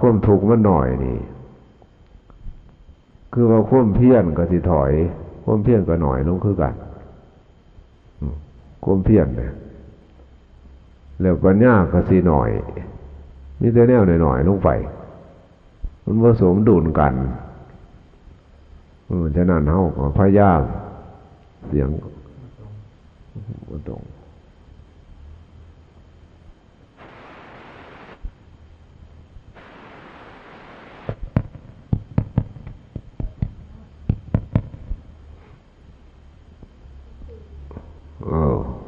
ความทุกข์มันหน่อยนี่คือว่าความเพียรก็สิถอยความเพียรก็หน่อยลงคือกันความเพียรเนี่ยแล้วปัญญาก็สิหน่อยมีแต่แนวหน่อยๆลงไปมันผสมดุลกันฉะนั้นเฮาก็พยายามเสียงบ่ตรง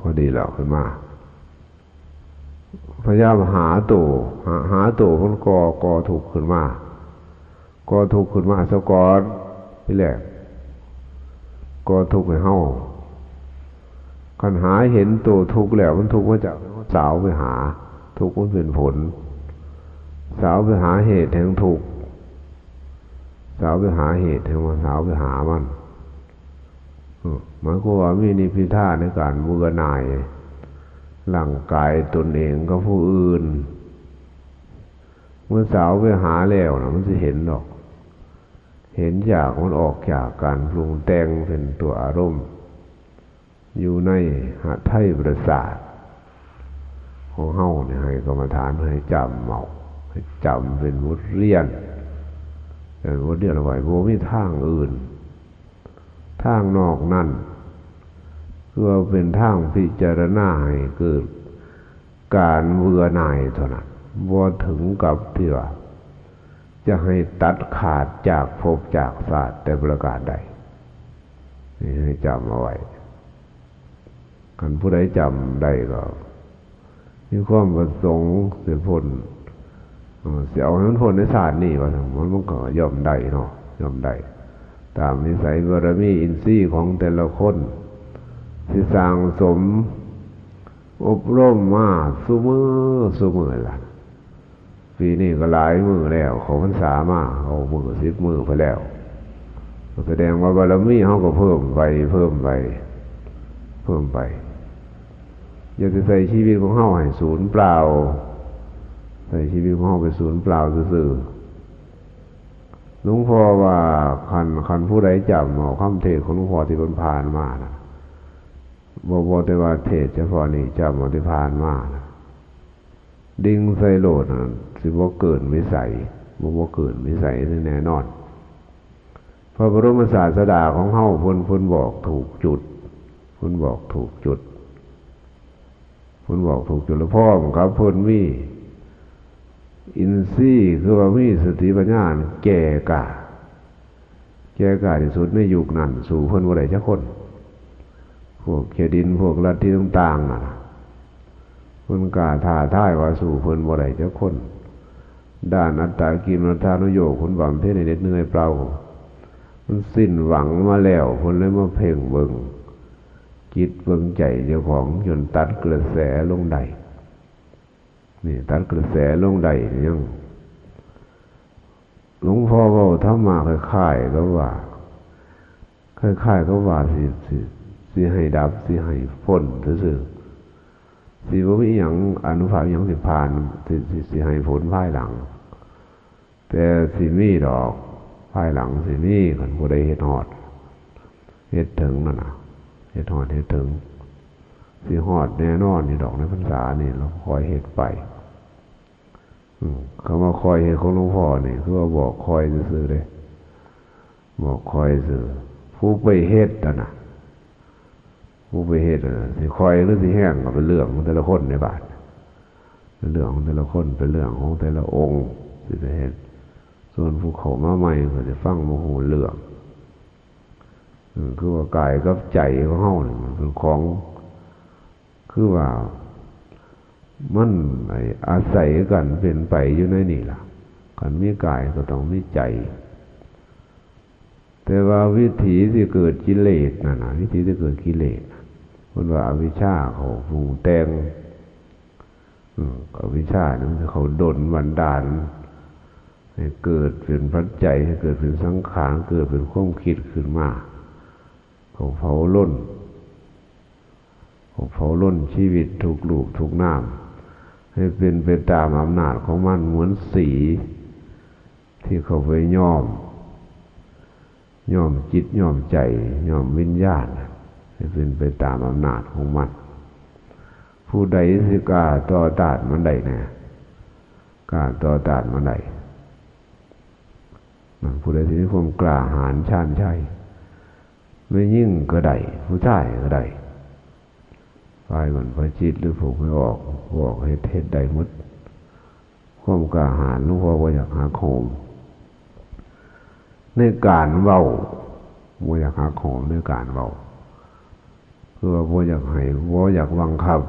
พอดีแล้วขึ้นมาพยายามหาตัวมันก่อถูกขึ้นมาก่อถูกขึ้นมาซะก่อนที่แรกก่อถูกให้เฮาคันหาเห็นตัวทุกข์แล้วมันทุกข์มาจากสาวไปหาทุกข์มันเป็นผลสาวไปหาเหตุแห่งทุกข์สาวไปหาเหตุแห่งมันสาวไปหามันหมายความว่ามีนิพพิทาในการเบื่อหน่ายร่างกายตนเองก็ผู้อื่นเมื่อสาวไปหาแล้วนะมันจะเห็นหรอกเห็นจากมันออกจากการปรุงแต่งเป็นตัวอารมณ์อยู่ในหทัยประสาทของเฮาเนี่ยให้กรรมฐานให้จำเมาให้จำเป็นบทเรียนแต่บทเรียนเอาไว้บ่มีทางอื่นทางนอกนั่นคือเป็นทางพิจารณาให้เกิดการเบื่อหน่ายเท่านั้นบ่ถึงกับที่ว่าจะให้ตัดขาดจากภพจากศาสตร์แต่ประการใดนี่ให้จำเอาไว้คันผู้ใดจำได้ก็มีความประสงค์เสียผลเสียเอาให้มันพ้นในศาสตร์นี่ว่ามันก็ย่อมได้เนาะย่อมได้ตามนิสัยบารมีอินทรีย์ของแต่ละคนที่สร้างสมอบรมมาซุมื้อล่ะปีนี้ก็หลายมื้อแล้วเขาพรรษามาเอามื้อ10มื้อไปแล้วแสดงว่าบารมีเฮาก็เพิ่มไปอย่าจะใส่ชีวิตของเฮาให้สูญเปล่าใส่ชีวิตของเฮาไปสูญเปล่าซื่อหลวงพ่อว่าคันผู้ใดจำเอาคำเทศน์ของหลวงพ่อที่ผ่านมานะบ่แต่ว่าเทศน์เฉพาะนี่จำเอาที่ผ่านมานะดิ่งใส่โลดนะสิบ่เกินวิสัยบ่เกินวิสัยแน่นอนพระบรมศาสดาของเฮาเพิ่นบอกถูกจุดเพิ่นบอกถูกจุดแล้วพ่อมครับเพิ่นมีอินทรีย์คือว่ามีสติปัญญาแก่กล้าที่สุดในยุคนั้นสู่เพิ่นบ่ได้จักคนพวกเขดินพวกลัทธิต่างๆน่ะเพิ่นกล้าท้าทายว่าสู่เพิ่นบ่ได้จักคนด้านอัตตากิลมัฏฐานุโยคเพิ่นบำเพ็ญให้เหน็ดเหนื่อยเปล่ามันสิ้นหวังมาแล้วเพิ่นเลยมาเพ่งเบิ่งกิ คิดเบิ่งใจเจ้าของจนตัดกระแสลงได้นี่ตัดกระแสลงได้ยังหลวงพ่อเว้าธรรมะคล้ายๆก็ว่าคล้ายๆก็ว่าสิให้ดับสิให้พ้นซื่อๆสิบ่มีหยังอนุภาพหยังสิผ่านสิให้ผลภายหลังแต่สิมีดอกภายหลังสิมีคันผู้ใดเฮ็ดฮอดเฮ็ดถึงนั่นน่ะเฮ็ดฮอดเฮ็ดถึงสิฮอดแน่นอนนี่ดอกในพรรษานี่เราคอยเฮ็ดไปคำว่าคอยเฮ็ดของหลวงพ่อนี่คือว่าบอกคอยซื่อๆเด้บอกคอยซื่อผู้ไปเฮ็ดน่ะผู้ไปเฮ็ดสิคอยหรือสิแห้งก็เป็นเรื่องของแต่ละคนในบาทเป็นเรื่องของแต่ละคนเป็นเรื่องของแต่ละองค์สิไปเฮ็ดส่วนผู้เขามาใหม่ก็จะฟังบ่ฮู้เรื่องคือว่ากายกับใจของเฮานี่มันเป็นของคือว่ามันอาศัยกันเป็นไปอยู่ในนี่ล่ะกันมีกายก็ต้องมีใจแต่ว่าวิถีที่เกิดกิเลสนั่นน่ะวิถีที่เกิดกิเลสเพิ่นว่าอวิชชาเขาปรุงแต่งอวิชชานี่เขาดลบันดาลให้เกิดเป็นปัจจัยให้เกิดเป็นสังขารเกิดเป็นความคิดขึ้นมาเขาเผาล้นชีวิตทุกรูปทุกนามให้เป็นไปตามอำนาจของมันเหมือนสีที่เขาไปย้อมจิตย้อมใจย้อมวิญญาณให้เป็นไปตามอำนาจของมันผู้ใดสิกล้าต่อต้านมันได้แน่กล้าต่อต้านมันได้ผู้ใดที่มีความกล้าหาญชาญชัยไม่ยิ่งก็ได้ผู้ชายก็ได้ฝ่ายมันพระจิตหรือผูกไม่ออกบอกให้เทศได้หมดความกล้าหาญหลวงพ่อว่าอยากหาโคมในการเว้าบ่อยากหาโคมในการเว้าคือว่าบ่อยากให้บ่อยากบังคับ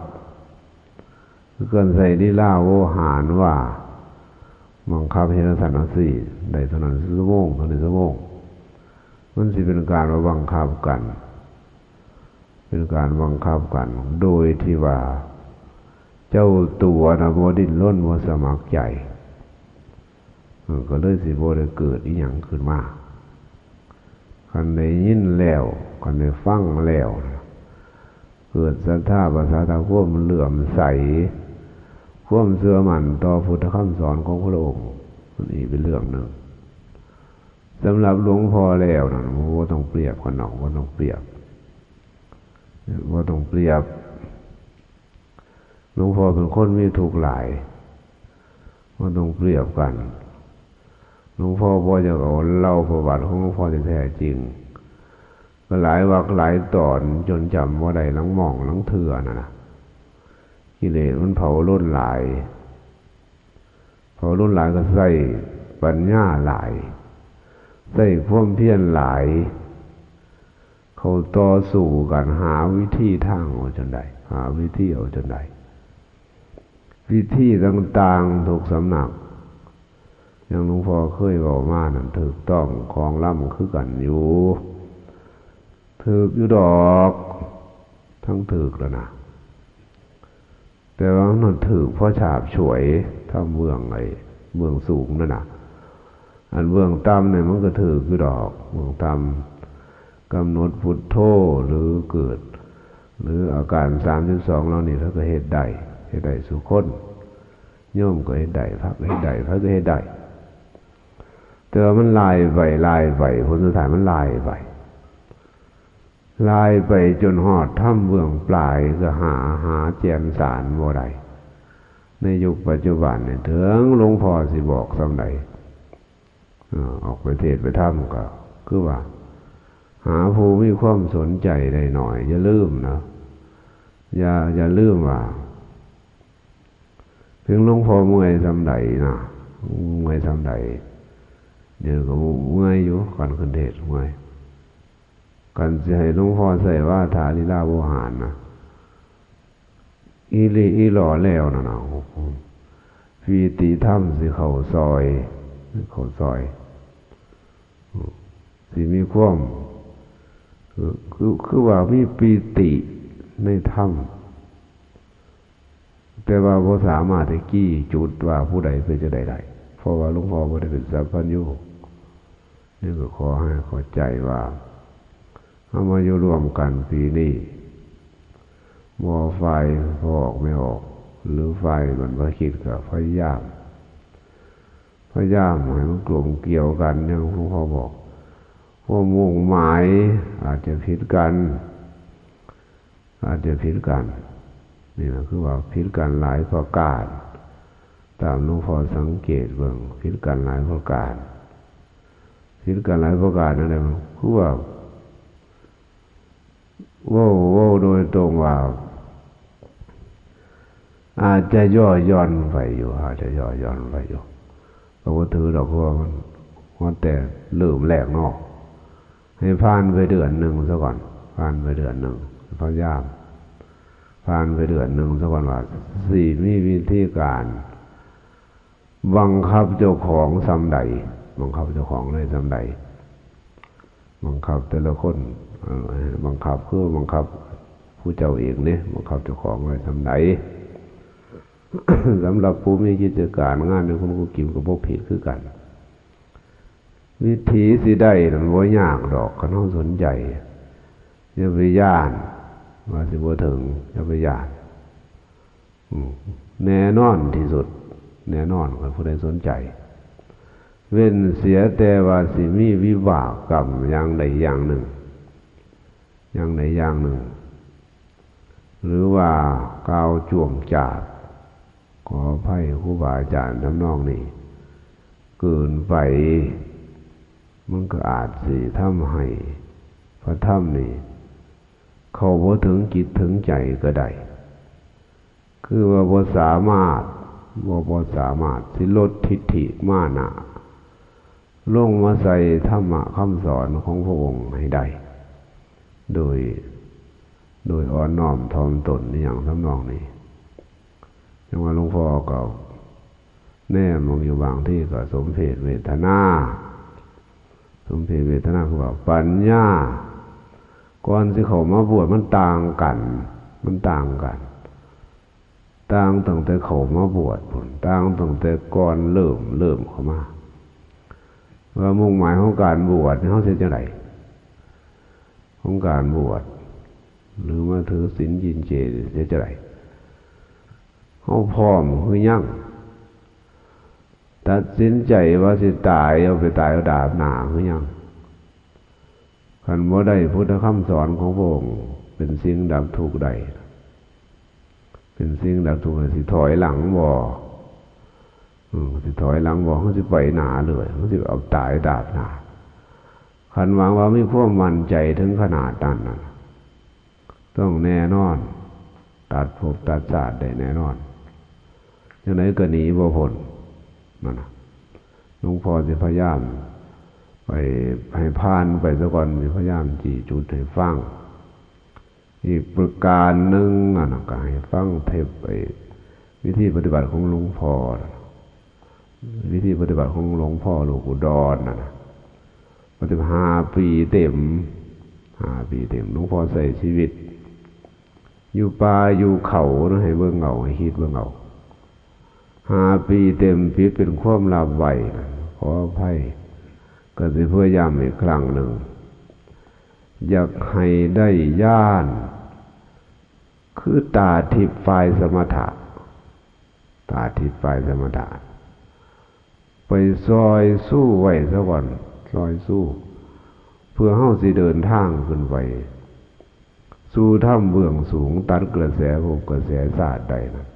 คือเกินใส่ลีลาโวหารว่าบังคับเฮ็ดสันนิสี่ได้เท่านั้นชั่วโมงเท่านี้ชั่วโมงมันสิเป็นการว่าบังคับกันเป็นการบังคับกันโดยที่ว่าเจ้าตัวน่ะบ่ดิ้นรนบ่สมัครใจก็เลยสิบ่ได้เกิดอีหยังขึ้นมาคันได้ยินแล้วคันได้ฟังแล้วเกิดศรัทธาประสาทความเลื่อมใสความเชื่อมั่นต่อพุทธคำสอนของพระองค์นี่เป็นเรื่องหนึ่งสำหรับหลวงพ่อแล้วนะว่าต้องเปรียบกันหนอกว่าต้องเปรียบหลวงพ่อเป็นคนมีทุกข์หลายว่าต้องเปรียบกันหลวงพ่อบ่จะเอาเล่าประวัติของหลวงพ่อแท้จริงก็หลายวรรคหลายตอนจนจำว่าใดหลังหม่องหลังเถื่อนะกิเลสมันเผาล้นหลายก็ใส่ปัญญาหลายใส่ความเพียรหลายเขาต่อสู้กันหาวิธีทางเอาจนได้หาวิธีเอาจนได้วิธีต่างๆถูกสำนักอย่างหลวงพ่อเคยบอกมานั่นถูกต้องของล่ำคือกันอยู่ถูกอยู่ดอกทั้งถูกแล้วนะแต่ว่ามันถูกเพราะฉาบฉวยถ้าเมืองสูงนั่นน่ะอันเมืองต่ำเนี่ยมันก็ถูกอยู่ดอกเมืองต่ำกำหนดพุทโธหรือเกิดหรืออาการ32เรานี่เขาก็เฮ็ดได้สุคนโยมก็เฮ็ดได้พระก็เฮ็ดได้พระก็เฮ็ดได้แต่ว่ามันลายไปผลสุดท้ายมันลายไปจนฮอดถ้ำเบื้องปลายก็หาแจมสารบ่ได้ในยุคปัจจุบันเนี่ยถึงหลวงพ่อสิบอกสำใดออกไปเทศน์ไปถ้ำก็คือว่าหาผู้มีความสนใจได้หน่อยอย่าลืมนะอย่าลืมว่าถึงหลวงพ่อเมื่อยสำใดนะเมื่อยสำใดเดี๋ยวก็เมื่อยอยู่ก่อนขึ้นเทศน์เมื่อยกันจะให้หลวงพ่อใส่ว่าทาลิลาโวหารนะอีหล่อแล้วนะฟีติถ้ำสิเขาซอยสิมีความคือว่ามีปีติ ในถ้ำแต่ว่าบ่สามารถที่กี้จุดว่าผู้ใดเป็นจะได้เพราะว่าหลวงพ่อบ่ได้เป็นสัพพัญญูนี่ก็ขอให้เข้าใจว่าเอามาอยู่รวมกันปีนี้บ่ไฟพอออกไม่ออกหรือไฟมันบ่คิดก็พยายามให้มันกลมเกี่ยวกันอย่างหลวงพ่อบอกว่ามุ่งหมายอาจจะผิดกันนี่นะคือว่าผิดกันหลายประการตามหลวงพ่อสังเกตเบิ่งผิดกันหลายประการนั่นแหละคือว่าโดยตรงว่าอาจจะย่อหย่อนไปอยู่เพราะว่าถือดอกว่ามันแต่เริ่มแรกเนาะให้ผ่านไปเดือนหนึ่งซะก่อนพยายามผ่านไปเดือนหนึ่งซะก่อนว่าสี่มีวิธีการบังคับเจ้าของซำใดบังคับเจ้าของเลยซำใดบังคับแต่ละคนบังคับคือบังคับผู้เจ้าเองเนี่ยบังคับเจ้าของเลยซำใด สำหรับผู้มีกิจการงานในคนกูกินกับพวกผิดคือกันวิธีสิได้มันบ่ยากดอกคันเฮาสนใจอย่าไปย่านว่าสิบ่ถึงอย่าไปย่านแน่นอนที่สุดแน่นอนคันผู้ใดสนใจเว้นเสียแต่ว่าสิมีวิบากกรรมอย่างใดอย่างหนึ่งหรือว่ากล่าวจ่วงจาบขออภัยครูบาอาจารย์ทำนองนี้เกินไปมันก็อาจสิทำให้พระธรรมนี่เข้าบ่ถึงจิตถึงใจก็ได้คือว่าบ่สามารถสิลดทิฏฐิมานะลงมาใส่ธรรมะคำสอนของพระองค์ให้ได้โดยอ่อนน้อมถ่อมตนอย่างทำนองนี้จังว่าหลวงพ่อก็แน่มองอยู่บางที่ก็สมเพศเวทนาคือว่าปัญญาก่อนสิเข้ามาบวชมันต่างกันต่างตั้งแต่เข้ามาบวชพุ่นต่างตั้งแต่ก่อนเริ่มเข้ามาว่ามุ่งหมายของการบวชเฮาสิจังได๋ของการบวชหรือมาถือศีลกินเจสิจังได๋เฮาพร้อมคือยังตัดสินใจว่าสิตายเอาไปตายเอาดาบหน้าคือยังคันบ่ได้พุทธคำสอนของพระองค์เป็นสิ่งดับทุกข์ได้สิถอยหลังบ่เขาสิไปหนาเลยเขาสิเอาตายดาบหน้าคันหวังว่ามีความมั่นใจถึงขนาดนั้นต้องแน่นอนตัดภพตัดชาติได้แน่นอนจังได๋ก็หนีบ่พ้นนั่นน่ะหลวงพ่อสิพยายามไปให้ผ่านไปซะก่อนสิพยายามจี้จุดให้ฟังอีกประการหนึ่งก็ให้ฟังเทปไปวิธีปฏิบัติของหลวงพ่อวิธีปฏิบัติของหลวงพ่อหลวงอุดรปฏิบัติ5 ปีเต็มหลวงพ่อใส่ชีวิตอยู่ป่าอยู่เขาให้เบิ่งเอาให้คิดเบิ่งเอา5 ปีเต็มปิดเป็นความลับไว้ขออภัยก็สิพยายามอีกครั้งหนึ่งอยากให้ได้ญาณคือตาทิพย์ฝ่ายสมถะไปซอยสู้ไว้ซะก่อนซอยสู้เพื่อเฮาสิเดินทางขึ้นไปสู่ถ้ำเบื้องสูงตัดกระแสภพกระแสศาสตร์ใดนะ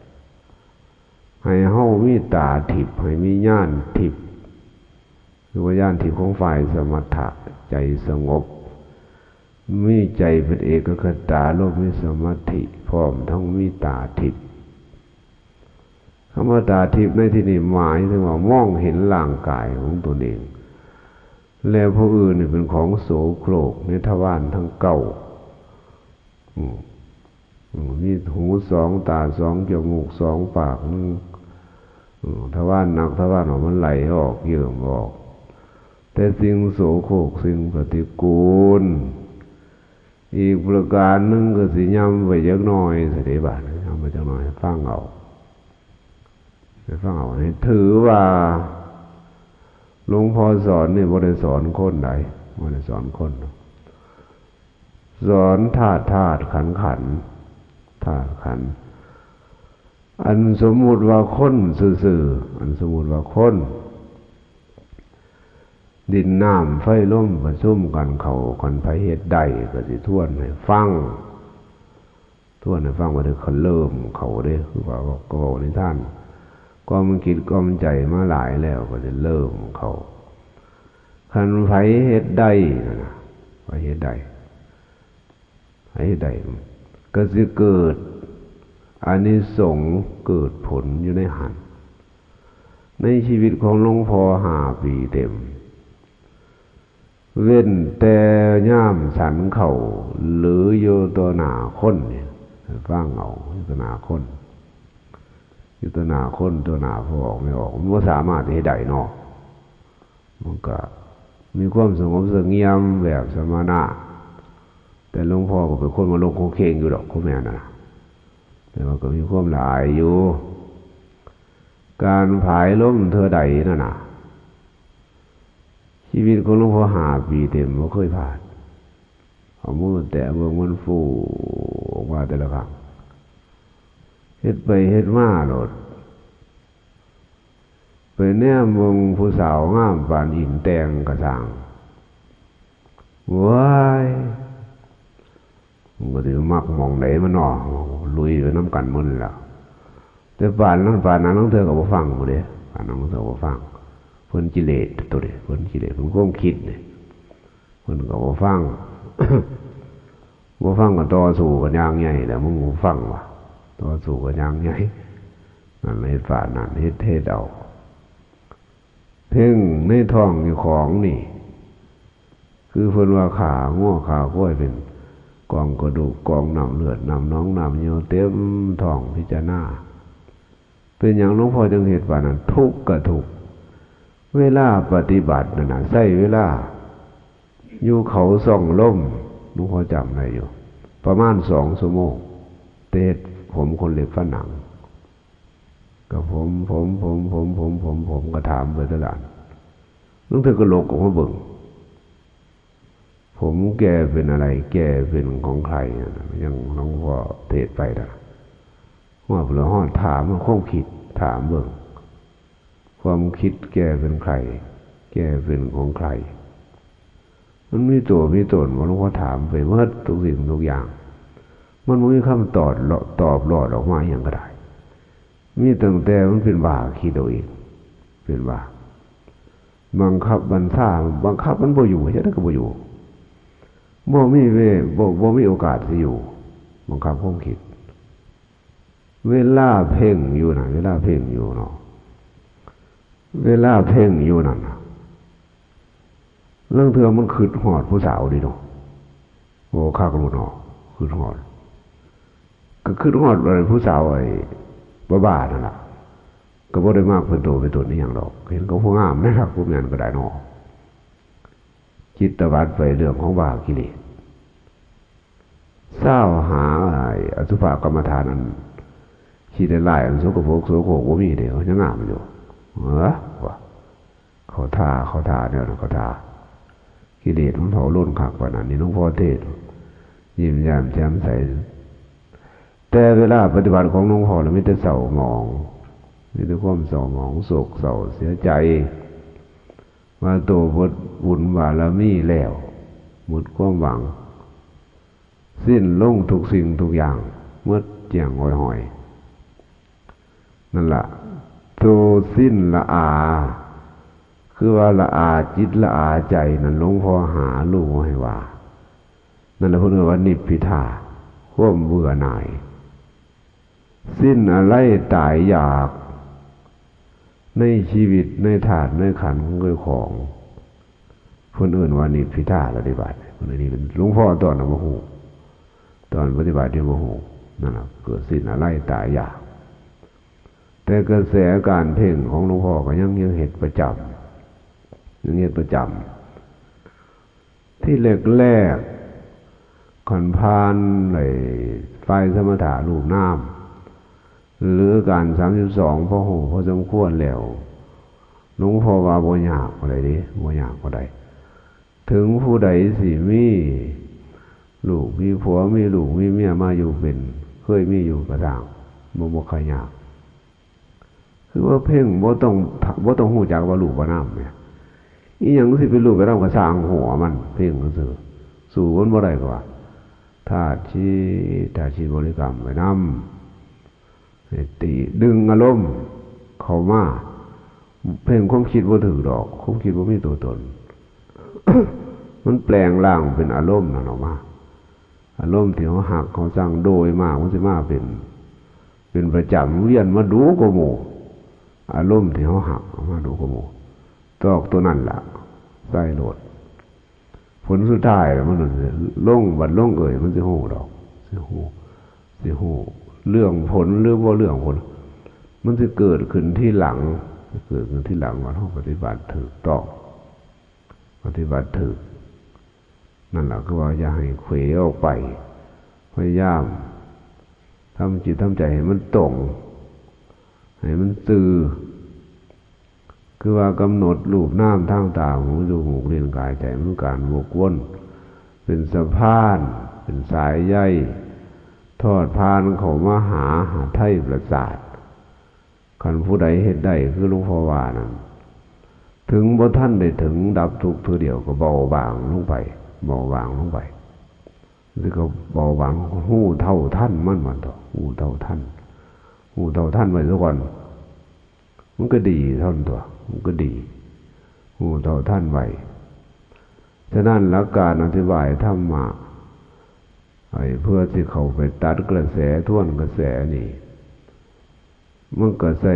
ให้เฮามีตาทิพย์ให้มีญาณทิพย์หรือว่าญาณทิพย์ของฝ่ายสมถะใจสงบมีใจเป็นเอกคตาโลภมีสมาธิพร้อมทั้งมีตาทิพย์คำว่าตาทิพย์ในที่นี้หมายถึงว่ามองเห็นร่างกายของตนเองแล้วผู้อื่นนี่เป็นของโสโครกในทวารทั้งเก้ามีหู2 ตา2 จมูก2 ปากทวารหนักทวารออกมันไหลออกเยื่อออก แต่สิ่งโสโครกสิ่งปฏิกูล อีกประการหนึ่งก็สิย้ำไว้จักหน่อยสิเดบาทย้ำไว้จักหน่อยฟังเอาให้ถือว่าหลวงพ่อสอนนี่บ่ได้สอนคนใดบ่ได้สอนคนสอนธาตุขันธาตุขันอันสมมุติว่าคนซื่อๆอันสมมุติว่าคนดินน้ำไฟลมผสมกันเขากันไผเฮ็ดได้ก็สิทวนให้ฟังว่าเด้อเขาเริ่มเขาเด้คือว่าก็เว้าในท่านก็มันคิดก็มันใจมาหลายแล้วก็จะเริ่มเขาคันไผเฮ็ดได้นะไผเฮ็ดได้ก็สิเกิดอานิสงส์เกิดผลอยู่ในหันในชีวิตของหลวงพ่อ5 ปีเต็มเว้นแต่ย่ามสันเข่าหรือโยตัวหนาคนเนี่ยฟังเอาตัวหนาคนอยู่ตัวหนาคนตัวหนาพอออกไม่ออกมันก็สามารถให้ได้เนาะมันก็มีความสงบเสงี่ยมแบบสมณะแต่หลวงพ่อก็เป็นคนมาลงโคเคนอยู่ดอกคุณแม่นะแต่ว่าก็มีความหลายอยู่การผายล้มเธอใดนั่นน่ะชีวิตของหลวงพ่อ5 ปีเต็มไม่เคยผ่านเอามือแต่เบื้องมันฟูออกมาแต่ละครั้งเฮ็ดไปเฮ็ดมาโลดไปแนมเบิ่งผู้สาวงามปานหินแตงกระสังว้ายมันก็สิมักมองไหนมันน้อลุยไปน้ำกันหมดล่ะแต่ปานนั้นน้องเธอก็บ่ฟังบ่เด้ปานน้องเธอบ่ฟังเพิ่นกิเลสตัวเด้เพิ่นกิเลสเพิ่นความคิดนี่เพิ่นก็บ่ฟัง บ่ฟังก็ต่อสู้กันอย่างใหญ่แหละมึงบ่ฟังว่ะต่อสู้กันอย่างใหญ่นั่นเฮ็ดฝาดนั่นเฮ็ดเทศเอาเพ่งในท้องอยู่ของนี่คือเพิ่นว่าขาง้อขาก้อยเป็นกองกระดูกกองน้ำเลือดน้ำน้องน้ำเหนียวเต็มท้องพิจารณาเป็นอย่างหลวงพ่อจึงเฮ็ดว่านั้นทุกข์ก็ทุกข์เวลาปฏิบัตินั่นน่ะใช้เวลาอยู่เขาส่องลมหลวงพ่อจำได้อยู่ประมาณ2 ชั่วโมงเตะผมคนเล็บฝนังก็ผมก็ถามไปตลอดลุงเธอก็โลกออกมาเบิ่งผมแกเป็นอะไรแกเป็นของใครยังหลวงพ่อเทศไปนะว่าพระฮอดถามมันคงคิดถามเบิ่งความคิดแกเป็นใครแกเป็นของใครมันมีตัวมีตนหลวงพ่อถามไปเมื่อทุกสิ่งทุกอย่างมันไม่มีคำตอบหลอดออกมาอย่างก็ได้มีตั้งแต่มันเป็นบ้าคิดเอาเองเป็นบ้าบังคับบัญชาบังคับมันบ่อยู่ใช่ไหมก็บ่อยู่บ่มีโอกาสที่อยู่บังคับความคิดเวลาเพ่งอยู่น่ะเวลาเพ่งอยู่เนาะเวลาเพ่งอยู่นั่นน่ะเรื่องเธอมันขึ้นหอดผู้สาวดิเนาะโอ้ข้าก็รู้เนาะขึ้นหอดก็ขึ้นหอดอะไรผู้สาวไอ้บ้านั่นแหละก็บ่ได้มากเป็นตัวนี่อย่างดอกเห็นเขาผู้งามนะครับผู้งานก็ได้เนาะจิตตวัฏไปเรื่องของบาปกิเลสเศร้าหาอสุภกรรมฐานนั้นขี้ได้ไล่อันโสโครกบ่มีเด้ยังงามอยู่ว่าเขาท่าเนี่ยเขาท่ากิเลสมันเผาล้นคักกว่านั้นนี่หลวงพ่อเทศยิ้มแย้มแจ่มใสแต่เวลาปฏิบัติของหลวงพ่อเราไม่ได้เศร้าหมองมีแต่ความเศร้าหมองโศกเศร้าเสียใจว่าโตบุญบารมีแล้วหมดความหวังสิ้นลงทุกสิ่งทุกอย่างเมื่อเจียงหอยนั่นล่ะโตสิ้นละอาคือว่าละอาจิตละอาใจนั่นหลวงพ่อหารู้ให้ว่านั่นแหละเพิ่นเรียกว่านิพพิทาความเบื่อหน่ายสิ้นอะไรตายอยากในชีวิตในธาตุในขันธ์ของของคนอื่นว่านิพพิทาปฏิบัติคนนี้เป็นหลวงพ่อตอนนั้นบ่ฮู้ตอนปฏิบัติที่บ่ฮู้นั่นน่ะเกิดสิ้นอะไรตายอยากแต่กระแสการเพ่งของหลวงพ่อก็ยังเฮ็ดประจำที่แรกๆเข ขันพานไหลไฟสมถะรูปน้ำหรือการ32พอโหพอสมควรแล้วหลวงพ่อว่าบ่ยากอะไรดิบ่ยากอะไรถึงผู้ใดสิมีลูกมีผัวมีลูกมีเมียมาอยู่เป็นเคยมีอยู่กระด้างบ่ใครยากคือว่าเพ่งบ่ต้องหูจักว่าลูกว่าน้ำเนี่ยอีหยังสิเป็นลูกไปน้ำกระสร้างหัวมันเพ่งก็คือสู่มันบ่ได้กว่าถ้าชีบริกรรมไปน้ำตีดึงอารมณ์เข้ามาเพ่งความคิดว่าถือดอกความคิดว่ามีตัวตน มันแปลงร่างเป็นอารมณ์นั่นออกมาอารมณ์ที่เขาหักเขาสร้างโดยมากมันจะมาเป็นประจำเวียนมาดูกโมอารมณ์ที่เขาหักมาดูกโมตอกตัวนั่นล่ะใส่โหลดผลสุดท้ายมันล่งบัดล่งมันจะหูดอกจะหูเรื่องผลหรือว่าเรื่องผลมันจะเกิดขึ้นที่หลังว่าเราปฏิบัติถูกต้องปฏิบัติถูกนั่นแหละคือว่าอย่าให้เขวออกไปพยายามทำจิตทำใจให้มันตรงให้มันตื่อคือว่ากำหนดรูปน้ำทางตาหูจมูกลิ้นกายใจมันการวกวนเป็นสะพานเป็นสายใยทอดพานเขามาหาไถ่ประสาทขันผู้ใดเห็นได้คือหลวงพ่อว่านั้นถึงบ่ท่านได้ถึงดับทุกข์ทีเดียวก็เบาบางลงไปนี่ก็เบาบางหู้เท่าท่านมันต่อหู้เท่าท่านไว้ทุกคนมันก็ดีเท่านั้นตัวมันก็ดีหู้เท่าท่านไว้ฉะนั้นหลักการอธิบายธรรมะเพื่อที่เขาไปตัดกระแสท่วนกระแสนี่มันก็ใส่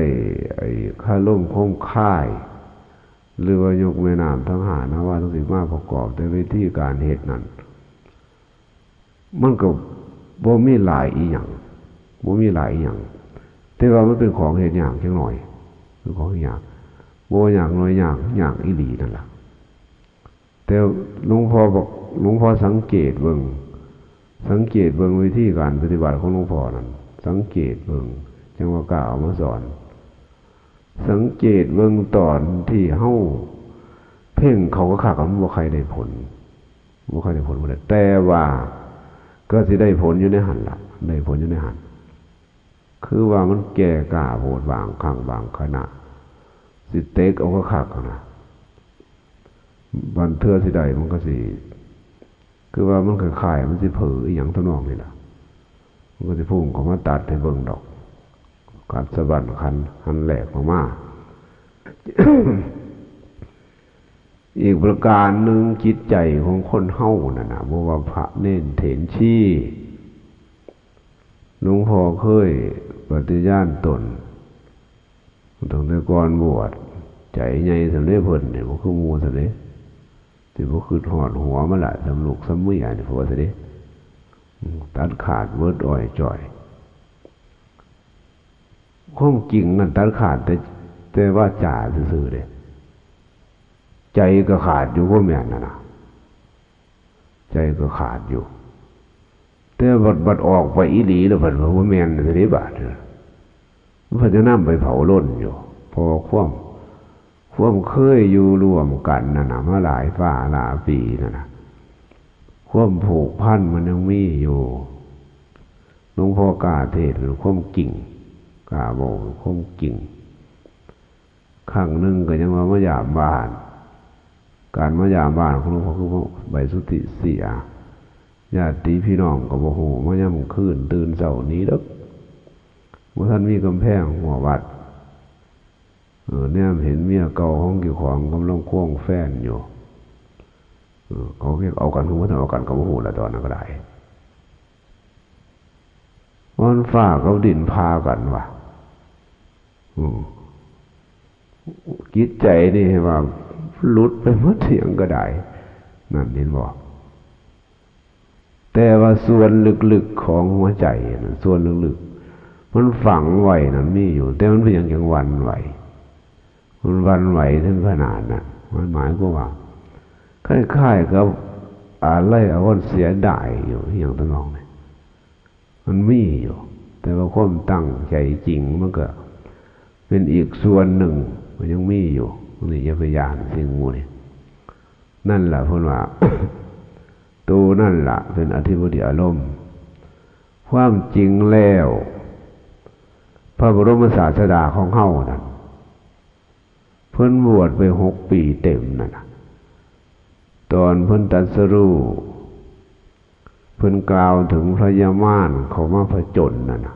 ข้าล่มคมค่ายหรือว่ายกแม่น้ำทั้งหานะว่าทั้งสิมาประกอบในวิธีการเหตุนั้นมันก็บ่มีหลายอีหยังแต่ว่ามันเป็นของเหตุอย่างจังหน่อยเป็นของอย่างบ่อย่างน้อยอย่างอีหลีนั่นล่ะแต่หลวงพ่อสังเกตเบิ่งวิธีการปฏิบัติของหลวงพ่อนั้นสังเกตเบิ่งจังว่ากล่าวมาสอนสังเกตเบิ่งตอนที่เฮาเพ่งเขาก็ขาดกันบ่ใครได้ผลบ่ได้แต่ว่าก็สิได้ผลอยู่ในหันล่ะได้ผลอยู่ในหันคือว่ามันแก่กล้าโหดบางครั้งบางขณะสิเต็กเอาก็ขาดกันนะบันเทื่อสิได้มันก็สิคือว่ามันคล้ายๆมันสิเผลออีหยังทำนองนี่ล่ะมันก็สิพุ่งเข้ามาตัดให้เบิ่งดอกกัดสะบัดคันหันแหลกออกมา อีกประการหนึ่งจิตใจของคนเฮานั่นน่ะบ่ว่าพระเน้นเถรชี้หลวงพ่อเคยปฏิญาณตนตั้งแต่ก่อนบวชใจใหญ่สำเร็จเพิ่นนี่บ่คือหมู่ซะเด้สิบ่คือหอดหัวมาละสำลูกสำมืออันนี้พอซะเด้ตัดขาดเบิดอ้อยจ่อยความจริงนั่นตัดขาดแต่ว่าจ่าซื่อๆเด้ใจก็ขาดอยู่พวกแม่นน่ะใจก็ขาดอยู่แต่บัดออกไปอีหลีแล้วเพิ่นว่าแม่นสิได้บาดเพิ่นจะนำไปเผาล้นอยู่เพราะความเคยอยู่ร่วมกันนั่นน่ะมาหลายฝ่าหลายปีนั่นน่ะความผูกพันมันยังมีอยู่หลวงพ่อกล้าเทศน์ความจริงกล้าบอกความจริงครั้งนึงก็ยังว่ามายามบ้านการมายามบ้านของหลวงพ่อคือใบสุทธิเสียญาติพี่น้องก็บ่ฮู้มายามคืนตื่นเช้านี้เด้อบ่ทันมีกำแพงหัววัดเนี่ยเห็นเมียเก่าของเกี่ยวของกำลังควงแฟนอยู่เขาเรียกเอากันคือว่าเอากันก็บ่ฮู้ละตอนนั้นก็ได้วันฟ้ากับดินพากันว่ะจิตใจนี่ว่าหลุดไปหมดเสียงก็ได้นั่นเห็นบอกแต่ว่าส่วนลึกๆของหัวใจส่วนลึกๆมันฝังไว้นั่นมีอยู่แต่มันเป็นอย่างวันไหวมันวันไหวถึงขนาดนั้นมันหมายก็ว่าคล้ายๆกับ อะไรเอาคนเสียดายอยู่อย่างตำนองเนี่ยมันมีอยู่แต่ว่าความตั้งใจจริงมันก็เป็นอีกส่วนหนึ่งมันยังมีอยู่นี่จะพยานสิ่งมูนี่นั่นแหละพูดว่า ตัวนั่นแหละเป็นอธิบดีอารมณ์ความจริงแล้วพระบรมศาสดาของเฮานั่นเพิ่นบวชไป6 ปีเต็มนั่นนะตอนเพิ่นตรัสรู้เพิ่นกล่าวถึงพระยามานเขามาผจญนั่นนะ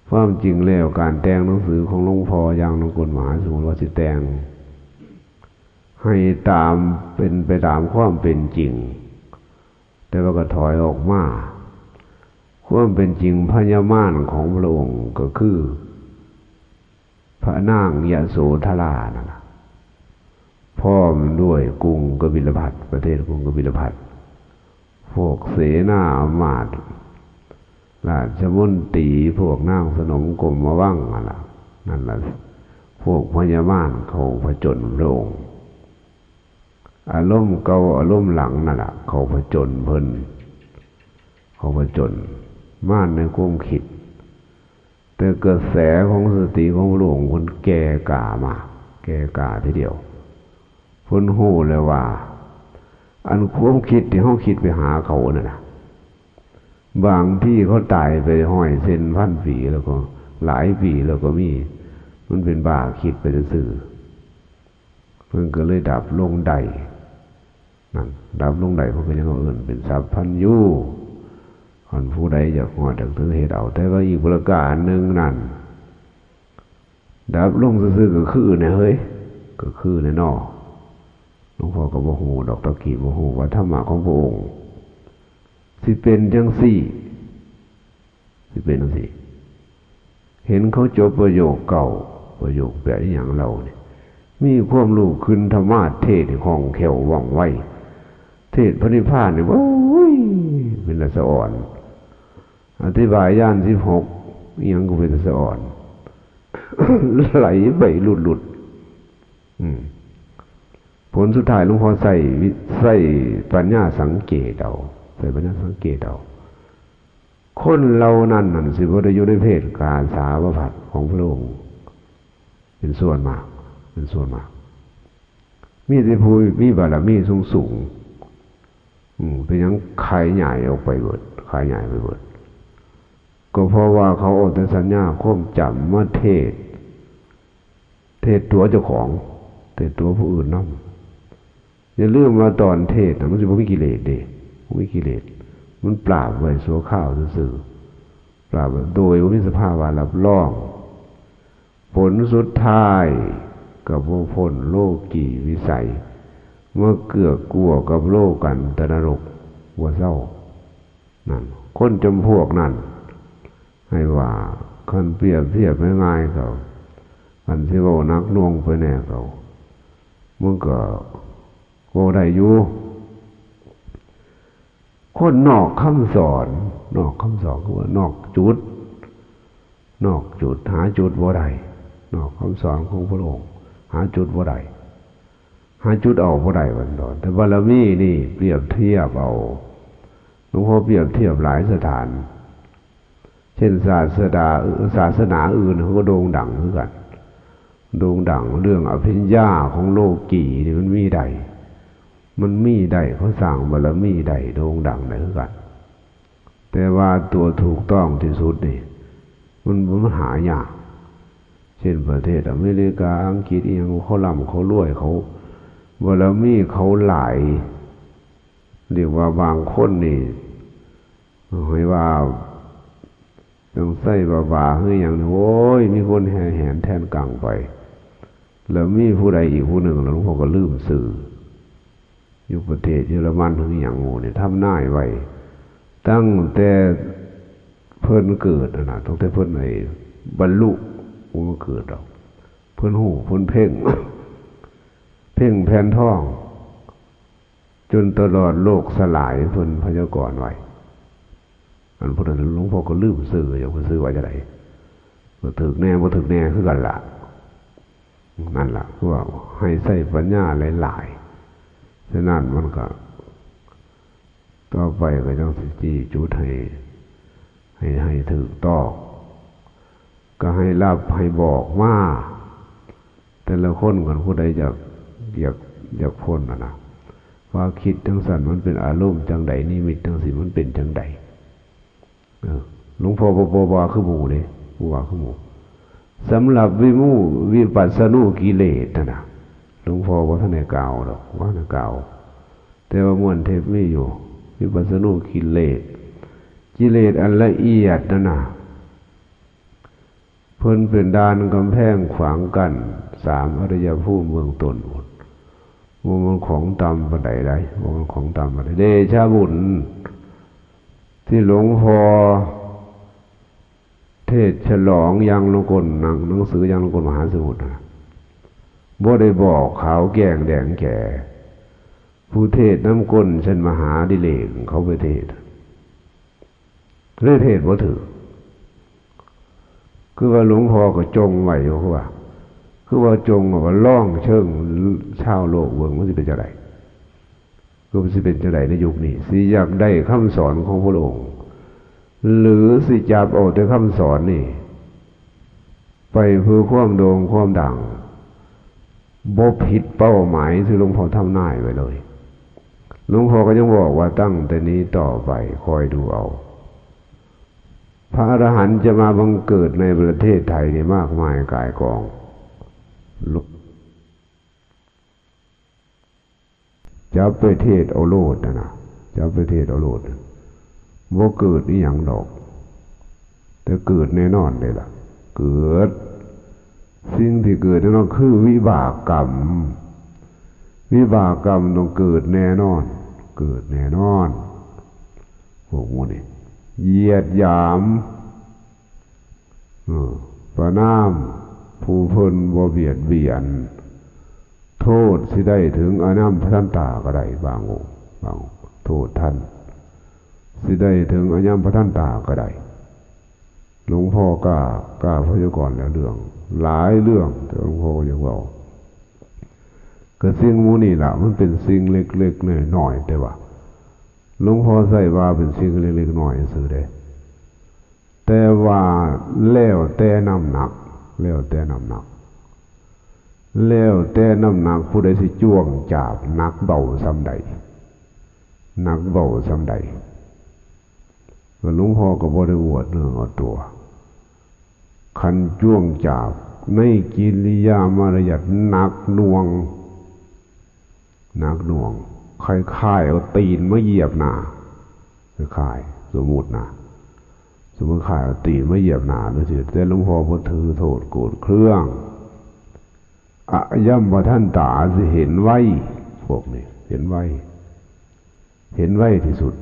ความจริงแล้วการแต่งหนังสือของหลวงพ่ออย่างหลวงปู่มหาสมุทรว่าสิแต่งให้ตามเป็นไปตามความเป็นจริงแต่ว่าก็ถอยออกมาความเป็นจริงพระยามานของพระองค์ก็คือพระนางยโสธรานั่นนะพร้อมด้วยกรุงกบิลพัสประเทศกรุงกบิลพัสพวกเสนาอมาตย์ราชมนตรีพวกนางสนมกรมวังนั่นแหละพวกพญามารเขาผจญพระองค์อารมณ์เก่าอารมณ์หลังนั่นแหละเขาผจญเพิ่นเขาผจญม่านในความคิดแต่กระแสของสติของพระองค์คนแก่กล้ามาแก่กล้าทีเดียวเพิ่นฮู้เลยว่าอันความคิดที่เฮาคิดไปหาเขานั่นน่ะบางที่เขาตายไปห้อยเส้นพันปีแล้วก็หลายปีแล้วก็มีมันเป็นบ้าคิดไปซื่อเพิ่นก็เลยดับลงได้นั่นดับลงได้เพราะเป็นอย่างอื่นเป็นสัพพัญญูคนผู้ใดอยากหอดถึงเหตุเอาแต่ว่าอีกประการหนึ่งนั่นดับลงซื่อๆก็คือเนี่ยเฮ้ยก็คือในนอกหลวงพ่อก็บ่ฮู้ดอกตะกี้บ่ฮู้ว่าธรรมะของพระองค์สิเป็นจังซี่สิเป็นจังซี่เห็นเขาจบประโยคเก่าประโยคแบบอย่างเราเนี่ยมีความรู้ขึ้นธรรมะเทศน์ของแขวว่องไวเทศน์พระนิพพานนี่โอ้ยเป็นละสะอ่อนอธิบายย่าน16อีหยังก็เป็นละสะอ่อน ไหลไปหลุดผลสุดท้ายหลวงพ่อใส่ปัญญาสังเกตเอาใส่ปัญญาสังเกตเอาคนเรานั่นสิบ่ได้อยู่ในเพศกาสาวพัดของพระองค์เป็นส่วนมากมีแต่ผู้มีบารมีสูงเป็นยังขายใหญ่ออกไปเบิดขายใหญ่ไปเบิดก็เพราะว่าเขาเอาแต่สัญญาความจำมาเทศตัวเจ้าของเทศตัวผู้อื่นนั่นอย่าลืมว่าตอนเทศมันจะไม่มีกิเลสดิไม่มีกิเลสมันปราบไว้สัวข้าวซื่อปราบโดยว่ามีสภาวะรับรองผลสุดท้ายกับพวกพ้นโลกีวิสัยเมื่อเกือกกลัวกับโลกกันตนรกวัวเศร้านั่นคนจำพวกนั่นให้ว่าคันเปรียบเทียบง่ายๆเขาคันที่ว่านักน่วงไปแน่เขามึงก็โกได้อยู่คนนอกคำสอนคือว่านอกจุดหาจุดบ่ได้นอกคำสอนของพระองค์หาจุดบ่ได้หาจุดเอาบ่ได้วันดอนแต่บารมีนี่เปรียบเทียบเอาหลวงพ่อเปรียบเทียบหลายสถานเช่นศาสนาอื่นเขาก็โด่งดังเหมือนกันโด่งดังเรื่องอภิญญาของโลกีนี่มันมีได้เขาสร้างบารมีได้โด่งดังได้เหมือนกันแต่ว่าตัวถูกต้องที่สุดนี่มันหายากเช่นประเทศอเมริกาอังกฤษเองเขาร่ำเขารวยเขาบารมีเขาหลายเรียกว่าบางคนนี่ให้ว่าต้องใส่บาๆคืออย่างโอ้ยมีคนแห่แหนแทนกังไปแล้วมีผู้ใดอีกผู้หนึ่งแล้วหลวงพ่อก็ลืมสื่ออยู่ประเทศเยอรมันถึงอย่างงูเนี่ยทำน่ายไว้ตั้งแต่เพิ่นเกิดนะตั้งแต่เพิ่นบรรลุมันเกิดหรอกเพิ่นหูเพิ่นเพ่ง แผ่นท้องจนตลอดโลกสลายเพิ่นพยากรณ์ไว้อันพุทธะหลวงพ่อก็ลืมสื่ออย่างเพิ่นสื่อไว้จะไหนบ่ถึกแน่บ่ถึกแน่คือกันล่ะนั่นล่ะคือว่าให้ใช้ปัญญาหลายๆฉะนั้นมันก็ ต่อไปก็ต้องสิจี้จุดให้ถึกต้องก็ให้รับให้บอกมาแต่ละคนกันผู้ใดอยากพ้นนะว่าคิดจังสันมันเป็นอารมณ์จังใดนิมิตจังสิมันเป็นจังใดหลวงพ่อปวาคือหมู่เลยผู้ว่าคือหมู่สำหรับวิปัสสนูกิเลสนะหลวงพ่อว่าท่านในกล่าวหรอกว่าในกล่าวแต่ว่าม้วนเทปไม่อยู่วิปัสสนูกิเลสอันละเอียดนะเพิ่นเป็นดานกำแพงขวางกัน3อริยภูมิเมืองตนว่ามันของต่ำปานใดได้ว่ามันของต่ำปานใดเดชะบุญที่หลวงพ่อเทศฉลองยังลงกลหนังสือยังลงกลมหาสมุทรบ่ได้บอกขาวแก่งแดงแก่ผู้เทศน้ำก้นเช่นมหาดิเลกเขาไปเทศเรื่องเทศบ่ถือคือว่าหลวงพ่อก็จงไว้อยู่ว่าคือว่าจงว่าล่องเชิงชาวโลกเบิ่งมันสิเป็นจังได๋ก็สิเป็นจังได๋ในยุคนี้สิอยากได้คำสอนของพระองค์หรือสิจับเอาแต่คำสอนนี่ไปเพื่อความโด่งความดังบ่ผิดเป้าหมายที่หลวงพ่อทำนายไว้เลยหลวงพ่อก็ยังบอกว่าตั้งแต่นี้ต่อไปคอยดูเอาพระอรหันต์จะมาบังเกิดในประเทศไทยนี่มากมายกายกองจะไปเทศเอาโลดนะจะไปเทศเอาโลดว่าเกิดนี่อย่างดอกแต่เกิดแน่นอนเลยล่ะเกิดสิ่งที่เกิดแน่นอนคือวิบากกรรมต้องเกิดแน่นอนพวกมูนี่เหยียดหยามประนามผู้เพิ่นบ่เบียดเบียนโทษสิได้ถึงอนัมพทันตาก็ได้บางโทษท่านสิได้ถึงอนัมพทันตาก็ได้หลวงพ่อกล้าพยากรณ์แล้วเรื่องหลายเรื่องแต่หลวงพ่อยังว่าก็สิ่งมูนี่ล่ะมันเป็นสิ่งเล็กๆน้อยๆแต่ว่าหลวงพ่อใส่ว่าเป็นสิ่งเล็กๆน้อยๆซื่อเด้แต่ว่าแล้วแต่น้ำหนักผู้ใดสิจ้วงจาบนักเบาซ้ำใดหลวงพ่อก็บ่ได้อวดเรื่องเอาตัวคันจ้วงจาบในกิริยามารยาทหนักหน่วงคล้ายๆเอาตีนมาเหยียบหน้าคล้ายสมมุติคล้ายเอาตีนมาเหยียบหน้าด้วยสิแต่หลวงพ่อบ่ถือโทษโกรธเครื่องอะย่ำว่าท่านตาสิเห็นไว้พวกนี้เห็นไว้ที่สุด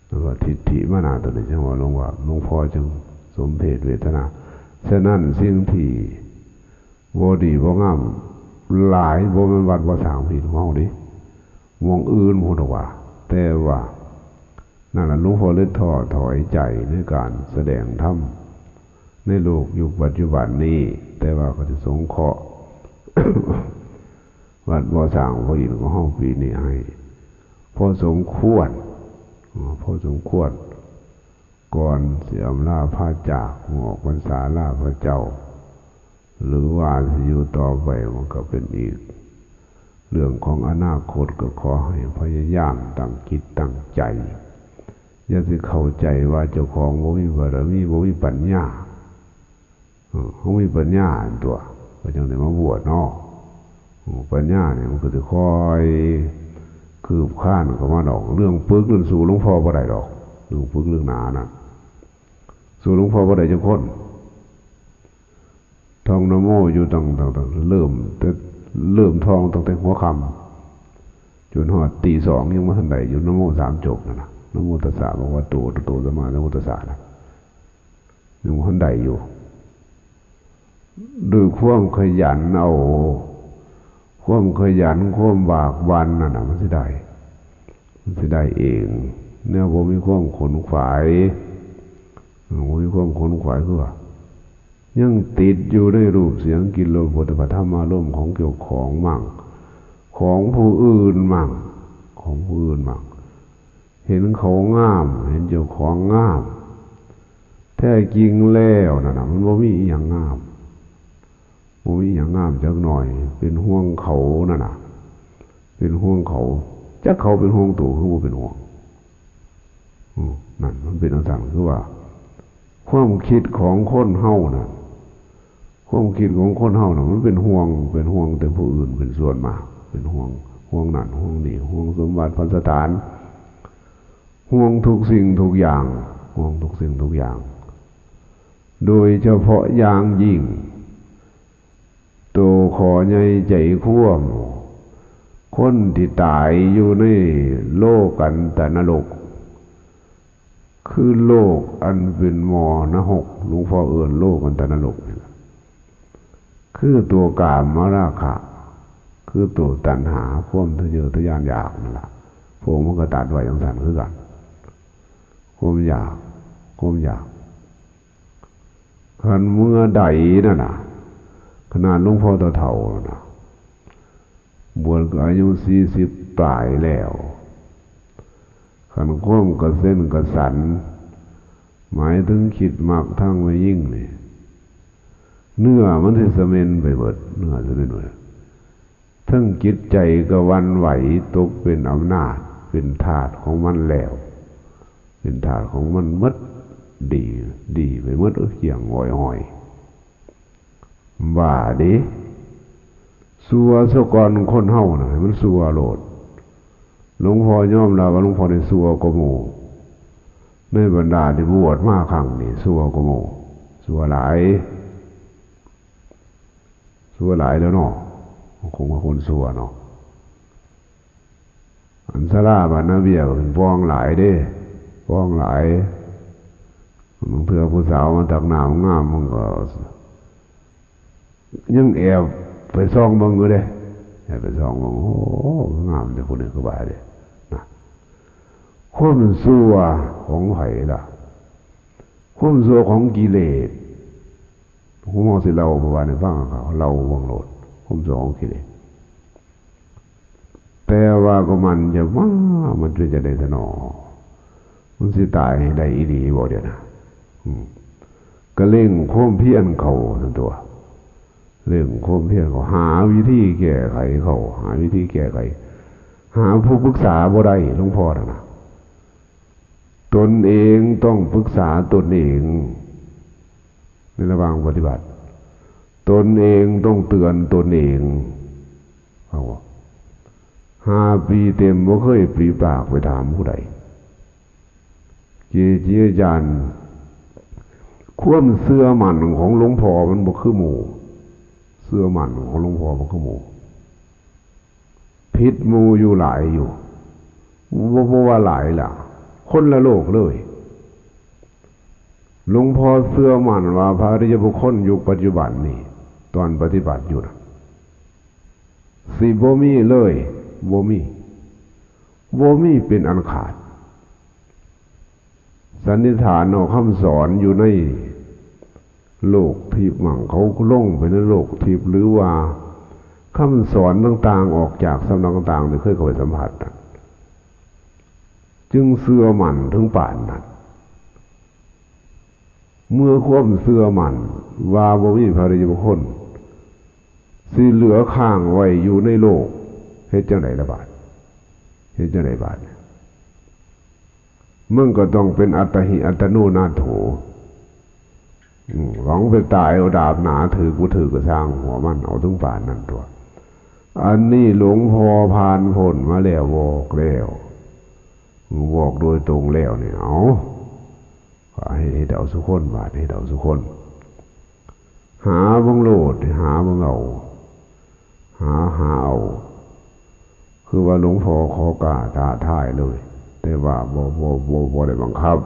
แล้วก็ทิฏฐิมานะตัวนี้จังว่าหลวงพ่อจึงสมเพศเวทนาฉะนั้นสิ่งที่บ่ดีบ่งามหลายบ่แม่นวัดบ่สร้างผิดของเฮาดิมองอื่นบ่ดอกว่าแต่ว่านั่นล่ะหลวงพ่อเลยถอยใจในการแสดงธรรมในโลกยุคปัจจุบันนี้แต่ว่าก็จะสงเคราะห์ วัดบ่สร้างพระอินทร์ของเฮาปีนี้ให้พอสมควรก่อนสิอำลาพระจากออกพรรษาลาพระเจ้าหรือว่าสิอยู่ต่อไปมันก็เป็นอีกเรื่องของอนาคตก็ขอให้พยายามตั้งจิตตั้งใจอย่าสิเข้าใจว่าเจ้าของบ่มีบารมีบ่มีปัญญาเขามีปัญญาอันตัวก็จังได้มาบวชเนาะปัญญาเนี่ยมันก็จะคอยคืบคลานเข้ามาดอกเรื่องปึกเรื่องสู่หลวงพ่อบ่ได้ดอกเรื่องปึกเรื่องหนาน่ะสู่หลวงพ่อบ่ได้จังคนท่องนะโมอยู่ตั้งเริ่มท่องตั้งแต่หัวค่ำจนฮอดตี 2ยังบ่ทันได้อยู่นะโม3จบนะนะโมตัสสะภะคะวะโตอะระหะโตสัมมาสัมพุทธัสสะนะยังบ่ทันได้อยู่ด้วยความขยันความบากบันนั่นน่ะมันสิได้เองเนี่ยบ่มีความขนขวายคือว่ายังติดอยู่ในรูปเสียงกลิ่นรสโผฏฐัพพะธรรมารมณ์ของเกี่ยวของมั่งของผู้อื่นมั่ง เห็นเขางามเห็นเจ้าของงามแท้จริงแล้วน่ะมันบ่มีอีหยังงามบ่มีอีหยังงามจักหน่อยเป็นห่วงเขานั่นน่ะเป็นห่วงเขาจักเขาเป็นห่วงตัวคือบ่เป็นห่วงนั่นมันเป็นอันสั่งคือว่าความคิดของคนเฮาน่ะความคิดของคนเฮาน่ะมันเป็นห่วงแต่ผู้อื่นเป็นส่วนมากเป็นห่วงนั่นห่วงนี่ห่วงสมบัติพันสถานห่วงทุกสิ่งทุกอย่างห่วงทุกสิ่งทุกอย่างโดยเฉพาะอย่างยิ่งโตขอใหญ่ใจคว่ำคนที่ตายอยู่ในโลกกันตนรกคือโลกอันเป็นมอนะหกหลวงพ่อเอิ้นโลกกันตนรกนี่แหละคือตัวกามราคะคือตัวตัณหาความทะเยอทะยานอยากนั่นแหละพวกมันก็ตัดไว้อย่างนั้นคือกันความอยากคันเมื่อใดนั่นน่ะขนาดหลวงพ่อเฒ่าๆน่ะบวชก็อายุ40ปลายแล้วขันข้มกระเส้นกระสันหมายถึงคิดมากทั้งไม่ยิ่งนี่เนื้อมันสิสะเม็นไปเบิดเนื้อสะเม็นไปทั้งจิตใจก็วันไหวตกเป็นอำนาจเป็นธาตุของมันแล้วเป็นธาตุของมันมัดดีไปมัดเกี่ยงหอยว่าดิสัวสกรคนเฮาน่ะมันสัวโลดหลวงพ่อยอมรับว่าหลวงพ่อได้สัวกโมในบรรดาที่บวชมาครั้งนี้สัวกโมสัวหลายแล้วเนาะคงว่าคนสัวเนาะอันสลาบานนาเบียก็เป็นฟ้องหลายเด้ฟ้องหลายบางเทื่อผู้สาวมาตักหนาวงามมันก็ยังแอบไปซ่องเบิ่งอยู่เด้ไปซ่องเบิ่งโอ้งามแต่คนนี้ก็บ่าเด้นะความชั่วของไผล่ะความชั่วของกิเลสผมมองสิเราประวัติในฟังเขาเราวงโลดความชั่วของกิเลสแต่ว่าก็มันจะว่ามันจะได้สนอมันสิตายได้อีหลีบ่เดี๋ยวนะก็เร่งความเพียรเขาทั้งตัวเรื่องความเพียรเขาหาวิธีแก้ไขเขาหาวิธีแก้ไขหาผู้ปรึกษาบ่ได้หลวงพ่อนะตนเองต้องปรึกษาตนเองในระหว่างปฏิบัติตนเองต้องเตือนตนเองเขาว่า5 ปีเต็มบ่เคยปรีปากไปถามผู้ใดเจียจานความเสื่อมั่นของหลวงพ่อมันบ่คือหมู่เสื่อมั่นของหลวงพ่อมันคือหมู่ผิดหมู่อยู่หลายอยู่บ่ว่าหลายล่ะคนละโลกเลยหลวงพ่อเสื่อมั่นว่าพระอริยบุคคลยุคปัจจุบันนี่ตอนปฏิบัติอยู่นะสิบ่มีเลยบ่มีเป็นอันขาดสันนิษฐานเอาคำสอนอยู่ในโลกทิพย์มั่งเขาลงไปในโลกทิพย์หรือว่าคำสอนต่างๆออกจากสำนักต่างๆเนี่ยเคยเข้าไปสัมผัสนะจึงเสื่อมั่นถึงป่านนั้นเมื่อความเสื่อมั่นว่าบ่มีพระอริยบุคคลสิเหลือข้างไว้อยู่ในโลกเฮ็ดจังได๋ล่ะบาดเฮ็ดจังได๋บาดมึงก็ต้องเป็นอัตตหิอัตโนนาโถหวังไปตายเอาดาบหนาถือกูถือก็สร้างหัวมันเอาถึงป่านนั้นตัวอันนี้หลวงพ่อผ่านพ้นมาแล้วบอกโดยตรงแล้วเนี่ยเอาให้เดาสุคนบาดให้เดาสุคนหาบังโลดหาบังเอาหาเอาคือว่าหลวงพ่อขอกล้าท้าทายเลยแต่ว่าบ่ได้บังคับ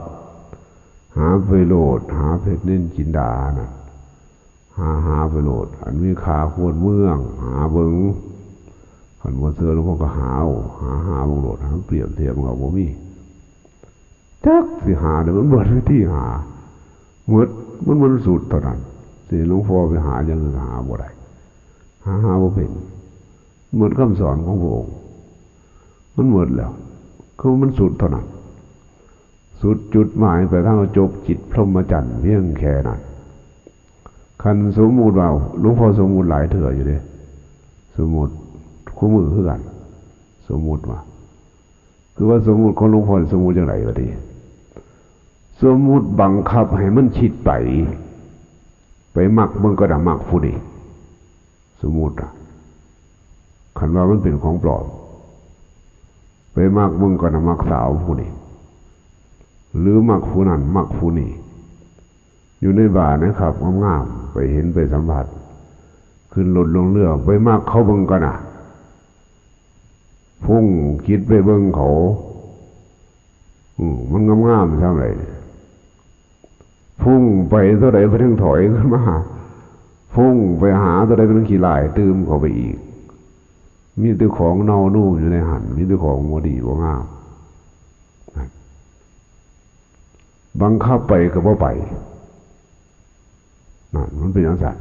หาไปโลดหาเพชรเน้นจินดาน่ะหาไปโลดอันมีขาควรเมืองหาเบิ่งคันบ่เสือหลวงพ่อก็หาบังโลดหาเปรียบเทียบกับบ่มีจักสิหาเดี๋ยวมันเบิดวิธีหาหมดมันสุดเท่านั้นสิหลวงพ่อไปหาอย่างอื่นหาบ่ได้หาบ่เป็นหมดคำสอนของพระองค์มันหมดแล้วคือมันสุดเท่านั้น สุดจุดหมายไปทางจบจิตพรหมจรรย์เพียงแค่นั้นคันสมมุติว่าหลวงพ่อสมมุติหลายเถื่ออยู่เด้สมมุติคู่มือคือกันสมมุติว่าคือว่าสมมุติของหลวงพ่อสมมุติอย่างไรวะทีสมมุติบังคับให้มันชิดไปมักมันก็ด่ามักผู้นี้สมมุติอ่ะคันว่ามันเป็นของปลอมไปมักมึงก็ด่ามักสาวผู้นี้หรือมักผู้นั้นมักผู้นี้อยู่ในบ้านนะครับงามๆไปเห็นไปสัมผัสขึ้นรถลงเรือไปมักเขาเบิ่งกันอ่ะพุ่งคิดไปเบิ่งเขามันงามๆเท่าไหร่พุ่งไปเท่าไหร่ไปถึงถอยขึ้นมาพุ่งไปหาเท่าไหร่ไปถึงขี้ลายตื่มเขาไปอีกมีแต่ของเน่านุ่มอยู่ในหันมีแต่ของบ่ดีบ่งามบังคับไปก็บ่ไปนั่นมันเป็นอย่างนั้น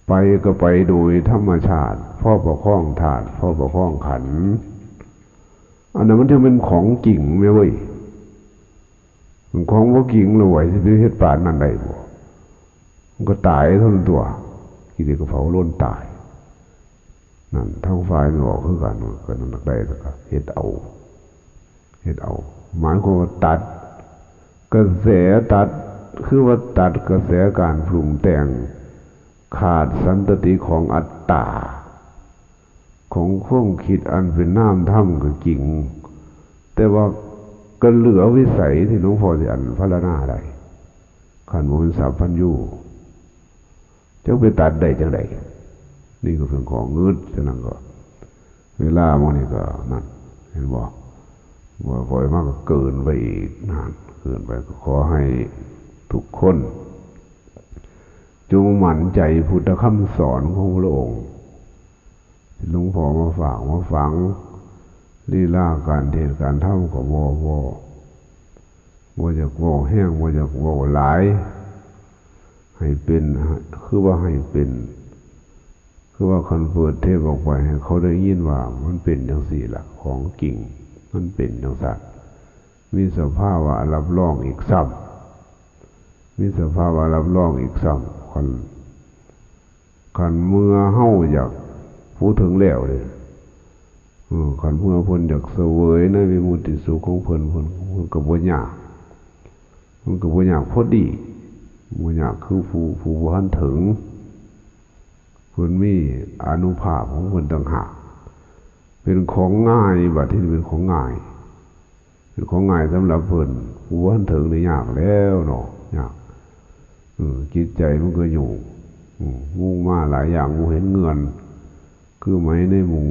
ไปก็ไปโดยธรรมชาติพ่อประคองธาตุพ่อประคองขันธ์อันนั้นมันจะเป็นของจริงไหมเว้ยมันของบ่จริงเลยไหวที่เฮ็ดป่านนั่นได้บ่มันก็ตายเท่านั้นตัวกี่เดียวก็เผาล้นตายนั่นทั้งฝ่ายมันออกคือกันก็นั่นได้แล้วก็เฮ็ดเอาหมายความว่าตัดกระแสตัดคือว่าตัดกระแสการปรุงแต่งขาดสันตติของอัตตาของความคิดอันเป็นน้ำธรรมก็จริงแต่ว่าก็เหลือวิสัยที่หลวงพ่อสิอันพรรณนาได้ขันธ์มันสัพพัญญูจะไปตัดได้จังไดนี่ก็เป็นของเงินฉะนั้นก็เวลามันนี่ก็นั่นเห็นบ่ว่าปล่อยมากก็เกินไปอีกนานเกินไปก็ขอให้ทุกคนจงหมั่นใจพุทธคำสอนของพระองค์หลวงพ่อมาฝากมาฟังลีลาการเทศน์การธรรมก็บ่จะบ่แห้งบ่จะบ่หลายให้เป็นคือว่าให้เป็นคือว่าคันเปิดเทศออกไปให้เขาได้ยินว่ามันเป็นจังซี่ล่ะของจริงมันเป็นจังซั่นมีสภาวะรับรองอีกซ้ำมีสภาวะรับรองอีกซ้ำคันเมื่อเฮาอยากพูดถึงแล้วเลยคันเมื่อเพิ่นอยากเสวยในวิมุตติสุขของเพิ่นก็บ่ยากมันก็บ่ยากพอดีบ่ยากคือผู้บ่ทันถึงเพิ่นมีอานุภาพของเพิ่นต่างหากเป็นของง่ายบัดที่เป็นของง่ายเป็นของง่ายสำหรับเพิ่นผู้บ่ทันถึงนี่ยากแล้วเนาะยากจิตใจมันก็อยู่มุ่งมาหลายอย่างบ่เห็นเงินคือไหมในมุง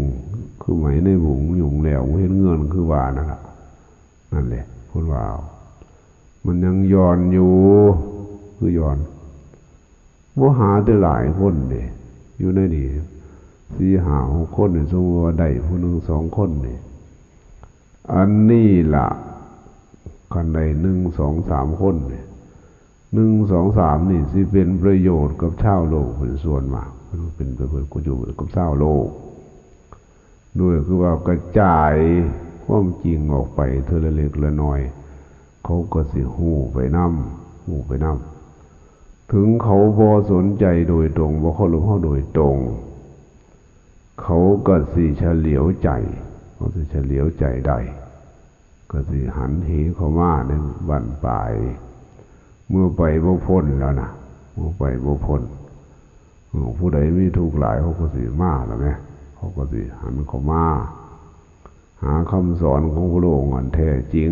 คือไหมในมุงยุ่งแล้วบ่เห็นเงินคือว่านั่นล่ะนั่นแหละพูดว่ามันยังย้อนอยู่คือย้อนบ่หาแต่หลายคนเด้อยู่ในนี่4 5 6คนนี่สมมุติว่าได้ผู้นึง2คนนี่อันนี้ล่ะคันใด1 2 3คนนี่1 2 3นี่สิเป็นประโยชน์กับชาวโลกเป็นส่วนมากเป็นประโยชน์กับชาวโลกด้วยคือว่ากระจายความจริงออกไปเท่าเล็กละน้อยเขาก็สิฮู้ไปนำถึงเขาบ่สนใจโดยตรงบ่เคารพเฮาโดยตรงเขาก็สิเฉลียวใจได้ก็สิหันเหเข้ามาในบั้นปลายเมื่อไปบ่พ้นแล้วนะเมื่อไปบ่พ้นผู้ใดมีทุกข์หลายเขาก็สิมาแล้วแม่เขาก็สิหันเข้ามาหาคำสอนของพระองค์อันแท้จริง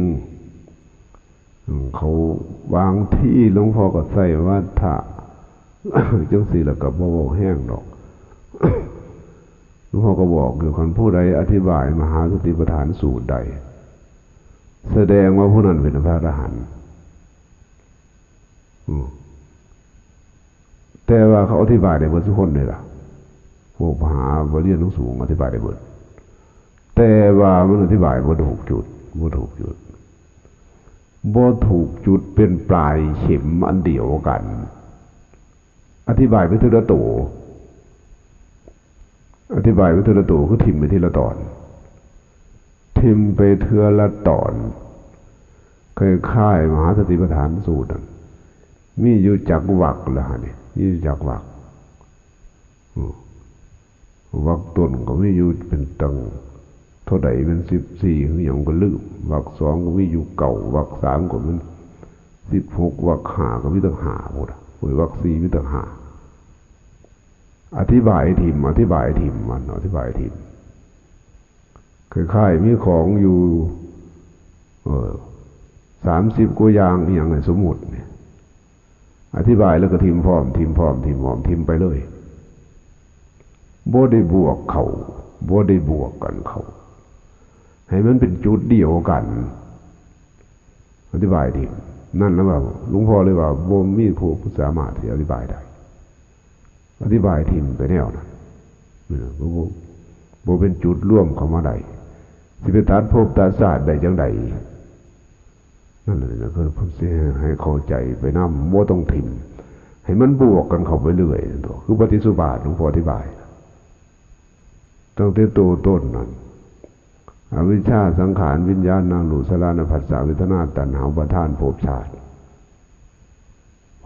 เขาบางที่หลวงพ่อก็ใส่ว่าถ้าจังซี่แล้วก็บ่แห้งดอกหลวงพ่อก็บอกอยู่คนผู้ใดอธิบายมหาสติปัฏฐานสูตรใดแสดงว่าผู้นั้นเป็นพระอรหันต์แต่ว่าเขาอธิบายได้เบิดทุกคนเลยล่ะพวกมหาบริญญาสูงอธิบายได้เบิดแต่ว่ามันอธิบายบ่ถูกจุดเป็นปลายเข็มอันเดียวกันอธิบายไปทีละตัวคือทิ่มไปทีละตอนทิ่มไปเทื่อละตอน เคยค่ายมหาสติปัฏฐานสูตรมีอยู่จักวรรคละนี่มีอยู่จักวรรควรรคต้นก็มีอยู่เป็นตังเท่าใดเป็น14คืออย่างก็ลืมวรรคสองก็มีอยู่เก่าวรรคสามก็มัน16วรรคห้าก็มีตั้งห้าหมดวรรคสี่มีตั้งห้าอธิบายถิ่มมันอธิบายถิ่มคล้ายๆมีของอยู่30กว่าอย่างอย่างในสมมุติเนี่ยอธิบายแล้วก็ทิมพร้อมไปเลยบ่ได้บวกเขาบ่ได้บวกกันเขาให้มันเป็นจุดเดียวกันอธิบายดินั่นแล้วแบบหลวงพ่อเลยว่าบ่มีผู้สามารถที่อธิบายได้อธิบายทิมไปแนวนั้นบ่เป็นจุดร่วมเข้ามาได้สิไปตัดภพตัดชาติได้จังใดนั่นแหละคือผมสิให้เข้าใจไปนำบ่ต้องทิมให้มันบวกกันเข้าไปเรื่อยตัวคือปฏิสุบาทหลวงพ่ออธิบายตั้งแต่ตัวต้นนั้นอวิชชาสังขารวิญญาณนางหลุสลานผัสสะเวทนาตัณหาอุปาทานภพชาติ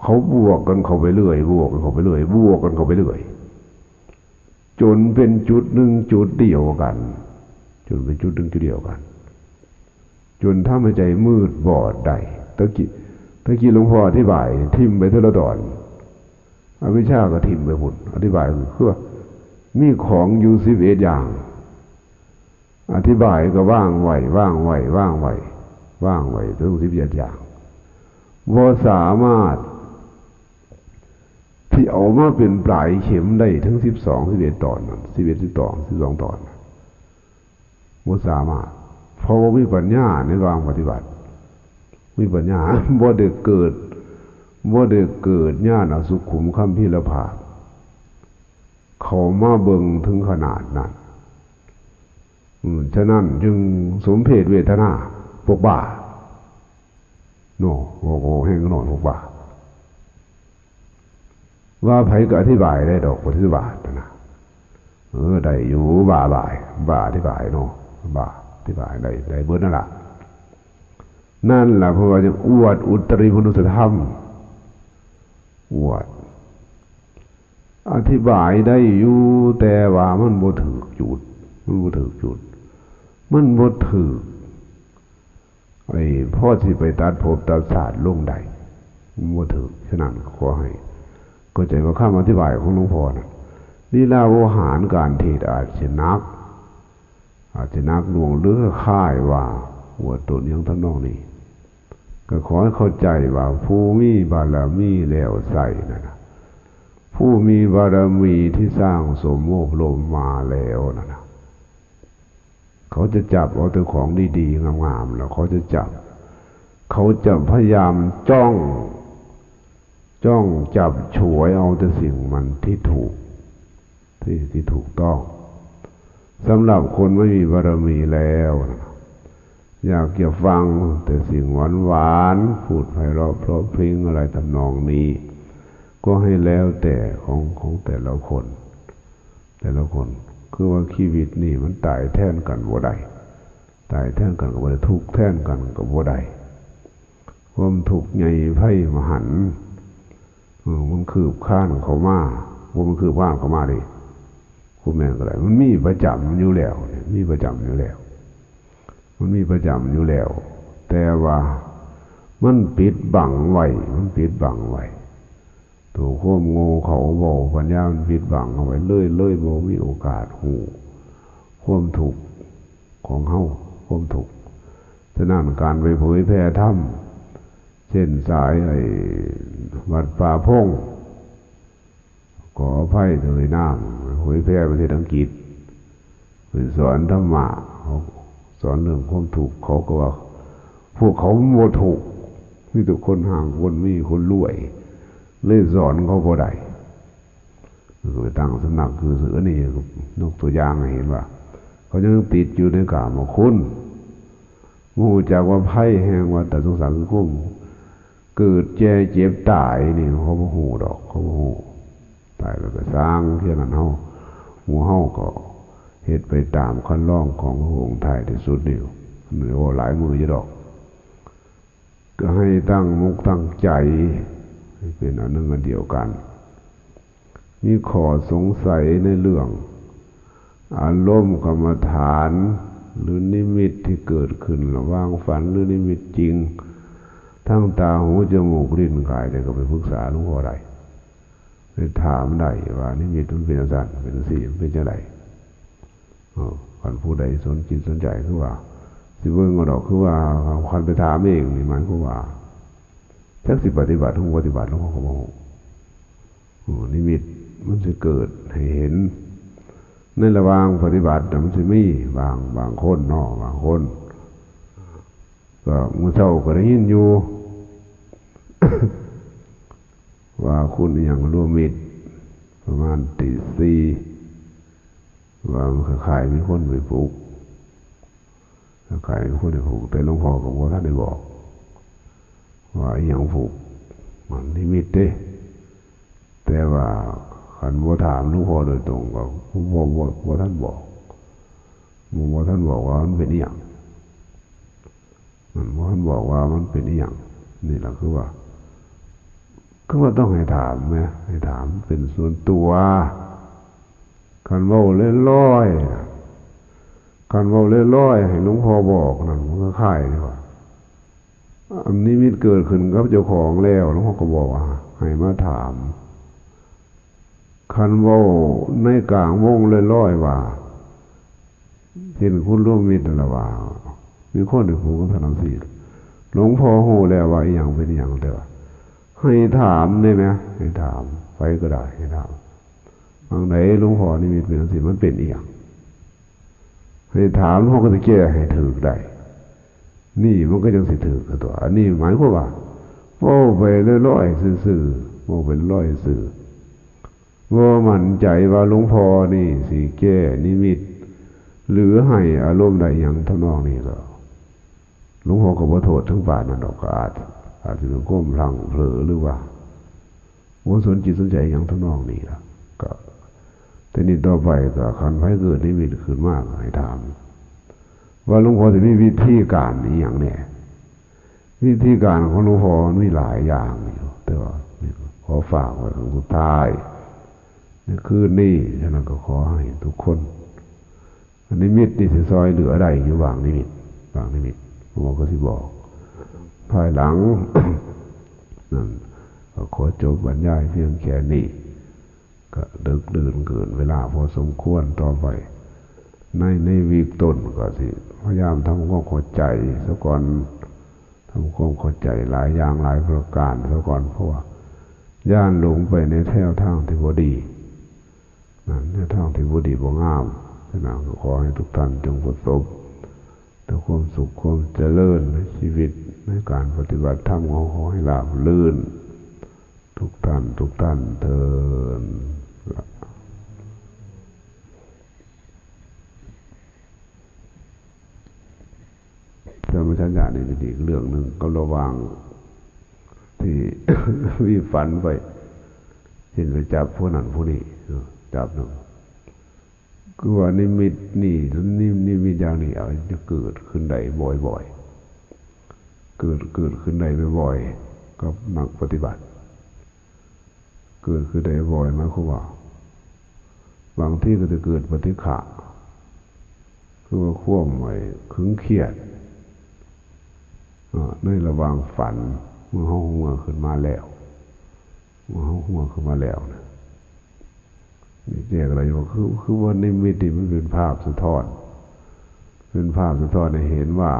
เขาบวกกันเข้าไปเรื่อยบวกกันเข้าไปเรื่อยจนเป็นจุดหนึ่งจุดเดียวกันจนเป็นจุดหนึ่งจุดเดียวกันจนถ้าไม่ใจมืดบอดได้ตะกี้หลวงพ่ออธิบายทิมไปเท่าละดอนอวิชชาก็ทิมไปหุ่นอธิบายคือว่ามีของอยู่11อย่างอธิบายก็ว่างไว้ถึง11อย่างบ่สามารถที่เอามาเป็นปลายเข็มได้ถึง11ตอนนั้น12ตอนบ่สามารถเพราะว่ามีปัญญาในวางปฏิบัติมีปัญญาบ่ได้เกิดญาณสุขุมคัมภีรภาพเขามาเบิ่งถึงขนาดนั้นฉะนั้นจึงสมเพศเวทนาพวกบ้าโน่โง่แห้งนอนพวกบ้าว่าไผก็อธิบายได้ดอกปฏิบัตินะได้อยู่บ้าอธิบายเนาะบ้าอธิบายได้เบิดนั่นล่ะเพราะว่าจะอวดอุตริมนุสธรรมอวดอธิบายได้อยู่แต่ว่ามันบ่ถูกจุดมันบ่ถูกพ่อสิไปตัดภพตัดชาติลงได้มันบ่ถูกฉะนั้นขอให้เข้าใจว่าคำอธิบายของหลวงพ่อน่ะลีลาโวหารการเทศอาจจะนักหน่วงหรือค่ายว่าหัวตนยังทั้งนอกนี้ก็ขอให้เข้าใจว่าผู้มีบารมีแล้วใส่นั่นนะผู้มีบารมีที่สร้างสมโภชลมมาแล้วนั่นนะเขาจะจับเอาแต่ของดีๆงามๆแล้วเขาจะพยายามจ้องจับฉวยเอาแต่สิ่งมันที่ถูกที่ถูกต้องสำหรับคนไม่มีบารมีแล้วอยากจะฟังแต่สิ่งหวานพูดไพเราะเพราะพริ้งอะไรทำนองนี้ก็ให้แล้วแต่ของแต่ละคนคือว่าชีวิตนี่มันตายแท่นกันบ่ได้ก็บ่ได้ทุกข์แท่นกันก็บ่ได้ความทุกข์ใหญ่ไพ่มหันต์มันคืบข้านเข้ามาว่ามันคืบข้านเข้ามาดิคุณแม่ก็ได้มันมีประจำอยู่แล้วแต่ว่ามันปิดบังไว้ตัวความโง่เขาบอกปัญญามันปิดบังเอาไว้เลยบ่มีโอกาสหูความถูกของเฮาความถูกฉะนั้นการไปเผยแพร่ธรรมเช่นสายวัดป่าพงขออภัยเถิดน้ำเผยแพร่ประเทศอังกฤษสอนธรรมะสอนเรื่องความถูกเขาก็ว่าพวกเขาโมถูกมีแต่คนห่างคนมีคนรวยเลยสอนเขาบ่ได้คือตั้งสำนักคือเสือนี่นกตัวอย่างเห็นว่าเขายังติดอยู่ในกามคุณมูจากว่าไพ่แห่งว่าแต่สงสารคือคุ้มเกิดเจ็บตายนี่เขาบ่ฮู้ดอกเขาบ่ฮู้ตายแล้วก็สร้างเท่านั้นเฮาหมู่เฮาก็เฮ็ดไปตามคันลองของพระองค์ไทยที่สุดนี่โอ้หลายมืออยู่ดอก ก็ให้ตั้งมุกตั้งใจให้เป็นอันหนึ่งอันเดียวกันมีข้อสงสัยในเรื่องอารมณ์กรรมฐานหรือนิมิตที่เกิดขึ้นระหว่างฝันหรือนิมิตจริงทั้งตาหูจมูกลิ้นกายแต่ก็ไปปรึกษาหลวงพ่อได้ไปถามได้ว่านิมิตมันเป็นอะไรเป็นสิ่งเป็นอะไรคนผู้ใดสนจิตสนใจคือว่าสิเบิ่งก็ดอกคือว่าคนไปถามเองนี่หมายความว่าจักสิปฏิบัติทุกปฏิบัติหลวงพ่อก็บอกนิมิตมันจะเกิดให้เห็นในระหว่างปฏิบัติมันจะมีบางคนเนาะบางคนก็มื้อเช้าก็ได้ยินอยู่ ว่าคุณอย่างรวมมิตรประมาณตีสี่ว่ามันขายมีคนไปปลูกขายมีคนไปปลูกแต่หลวงพ่อก็บ่ท่านได้บอกว่าอย่างปลูกมันนิมิตเด้แต่ว่าคันบ่ถามหลวงพ่อโดยตรงก็บ่ท่านบอกบ่ท่านบอกว่ามันเป็นอีหยังมันบ่ท่านบอกว่ามันเป็นอีหยังนี่แหละคือว่าต้องให้ถามไหมให้ถามเป็นส่วนตัวคันเว้าลอยๆคันเว้าลอยๆให้หลวงพ่อบอกนั่นมันก็คล้ายดีกว่าอันนี้มิตเกิดขึ้นกับเจ้าของแล้วหลวงพ่อก็บอกว่าให้มาถามคันเว้าในกลางวงลอยๆว่าเห็นคุณร่วมมิตรละว่ามีคนที่ผูกกับทางศีลหลวงพ่อฮู้แล้วว่าอีหยังเป็นอีหยังแต่ว่าให้ถามได้ไหมให้ถามไปก็ได้ให้ถามบางไหนหลวงพ่อนี่มีเป็นสิ่งมันเป็นอีหยังให้ถามหลวงพ่อก็จะแก้ให้ถูกได้นี่มันก็ยังสิถูกตัวอันนี้หมายความว่าโอ้ไปลอยๆซื่อๆโอ้ไปลอยซื่อว่ามั่นใจว่าหลวงพ่อนี่สิแก้นิมิตหรือให้อารมณ์ใดอย่างทำนองนี้ก็หลวงพ่อก็บ่โทษทั้งป่านนั่นดอกก็อาจจะเป็นก้มพลังเผลอหรือว่าบ่สนจิตสนใจอย่างทำนองนี้ล่ะก็แต่นี่ต่อไปก็คันไผเกิดนิมิตขึ้นมากให้ถามว่าหลวงพ่อจะมีวิธีการอีหยังแน่วิธีการของหลวงพ่อมีหลายอย่างอยู่แต่ว่าขอฝากไว้ครั้งสุดท้ายนี่คือนี่ฉะนั้นก็ขอให้ทุกคนนิมิตนี่สิซอยเหลือได้อยู่บางนิมิตหลวงพ่อก็สิบอกภายหลัง นั่นก็ขอจบบรรยายเพียงแค่นี้ก็ดึกดื่นเกินเวลาพอสมควรต่อไปในวีคต้นก็สิพยายามทำความเข้าใจซะก่อนทำความเข้าใจหลายอย่างหลายประการซะก่อนเพราะว่าย่านหลงไปในแถวทางที่บ่ดีนั่นในทางที่บ่ดีบ่งามฉะนั้นขอให้ทุกท่านจงประสบแต่ความสุขความเจริญในชีวิตในการปฏิบัติธรรมขอให้ราบรื่นทุกท่านเถิดธรรมชัญญะนี่เป็นอีกเรื่องหนึ่งก็ระวังที่ วิฝันไปเห็นไปจับผู้นั้นผู้นี้จับหนึ่งคือว่านิมิตนี่นิมิตอย่างนี้อาจจะเกิดขึ้นได้บ่อยๆเกิดขึ้นได้บ่อยๆกับนักปฏิบัติเกิดขึ้นได้บ่อยหมายความว่าบางที่ก็จะเกิดปฏิฆะคือว่าควบไว้ขึงเครียดในระหว่างฝันเมื่อห้องหัวขึ้นมาแล้วนะนี่เรียกอะไรว่าคือว่านิมิตมันเป็นภาพสะท้อนให้เห็นว่า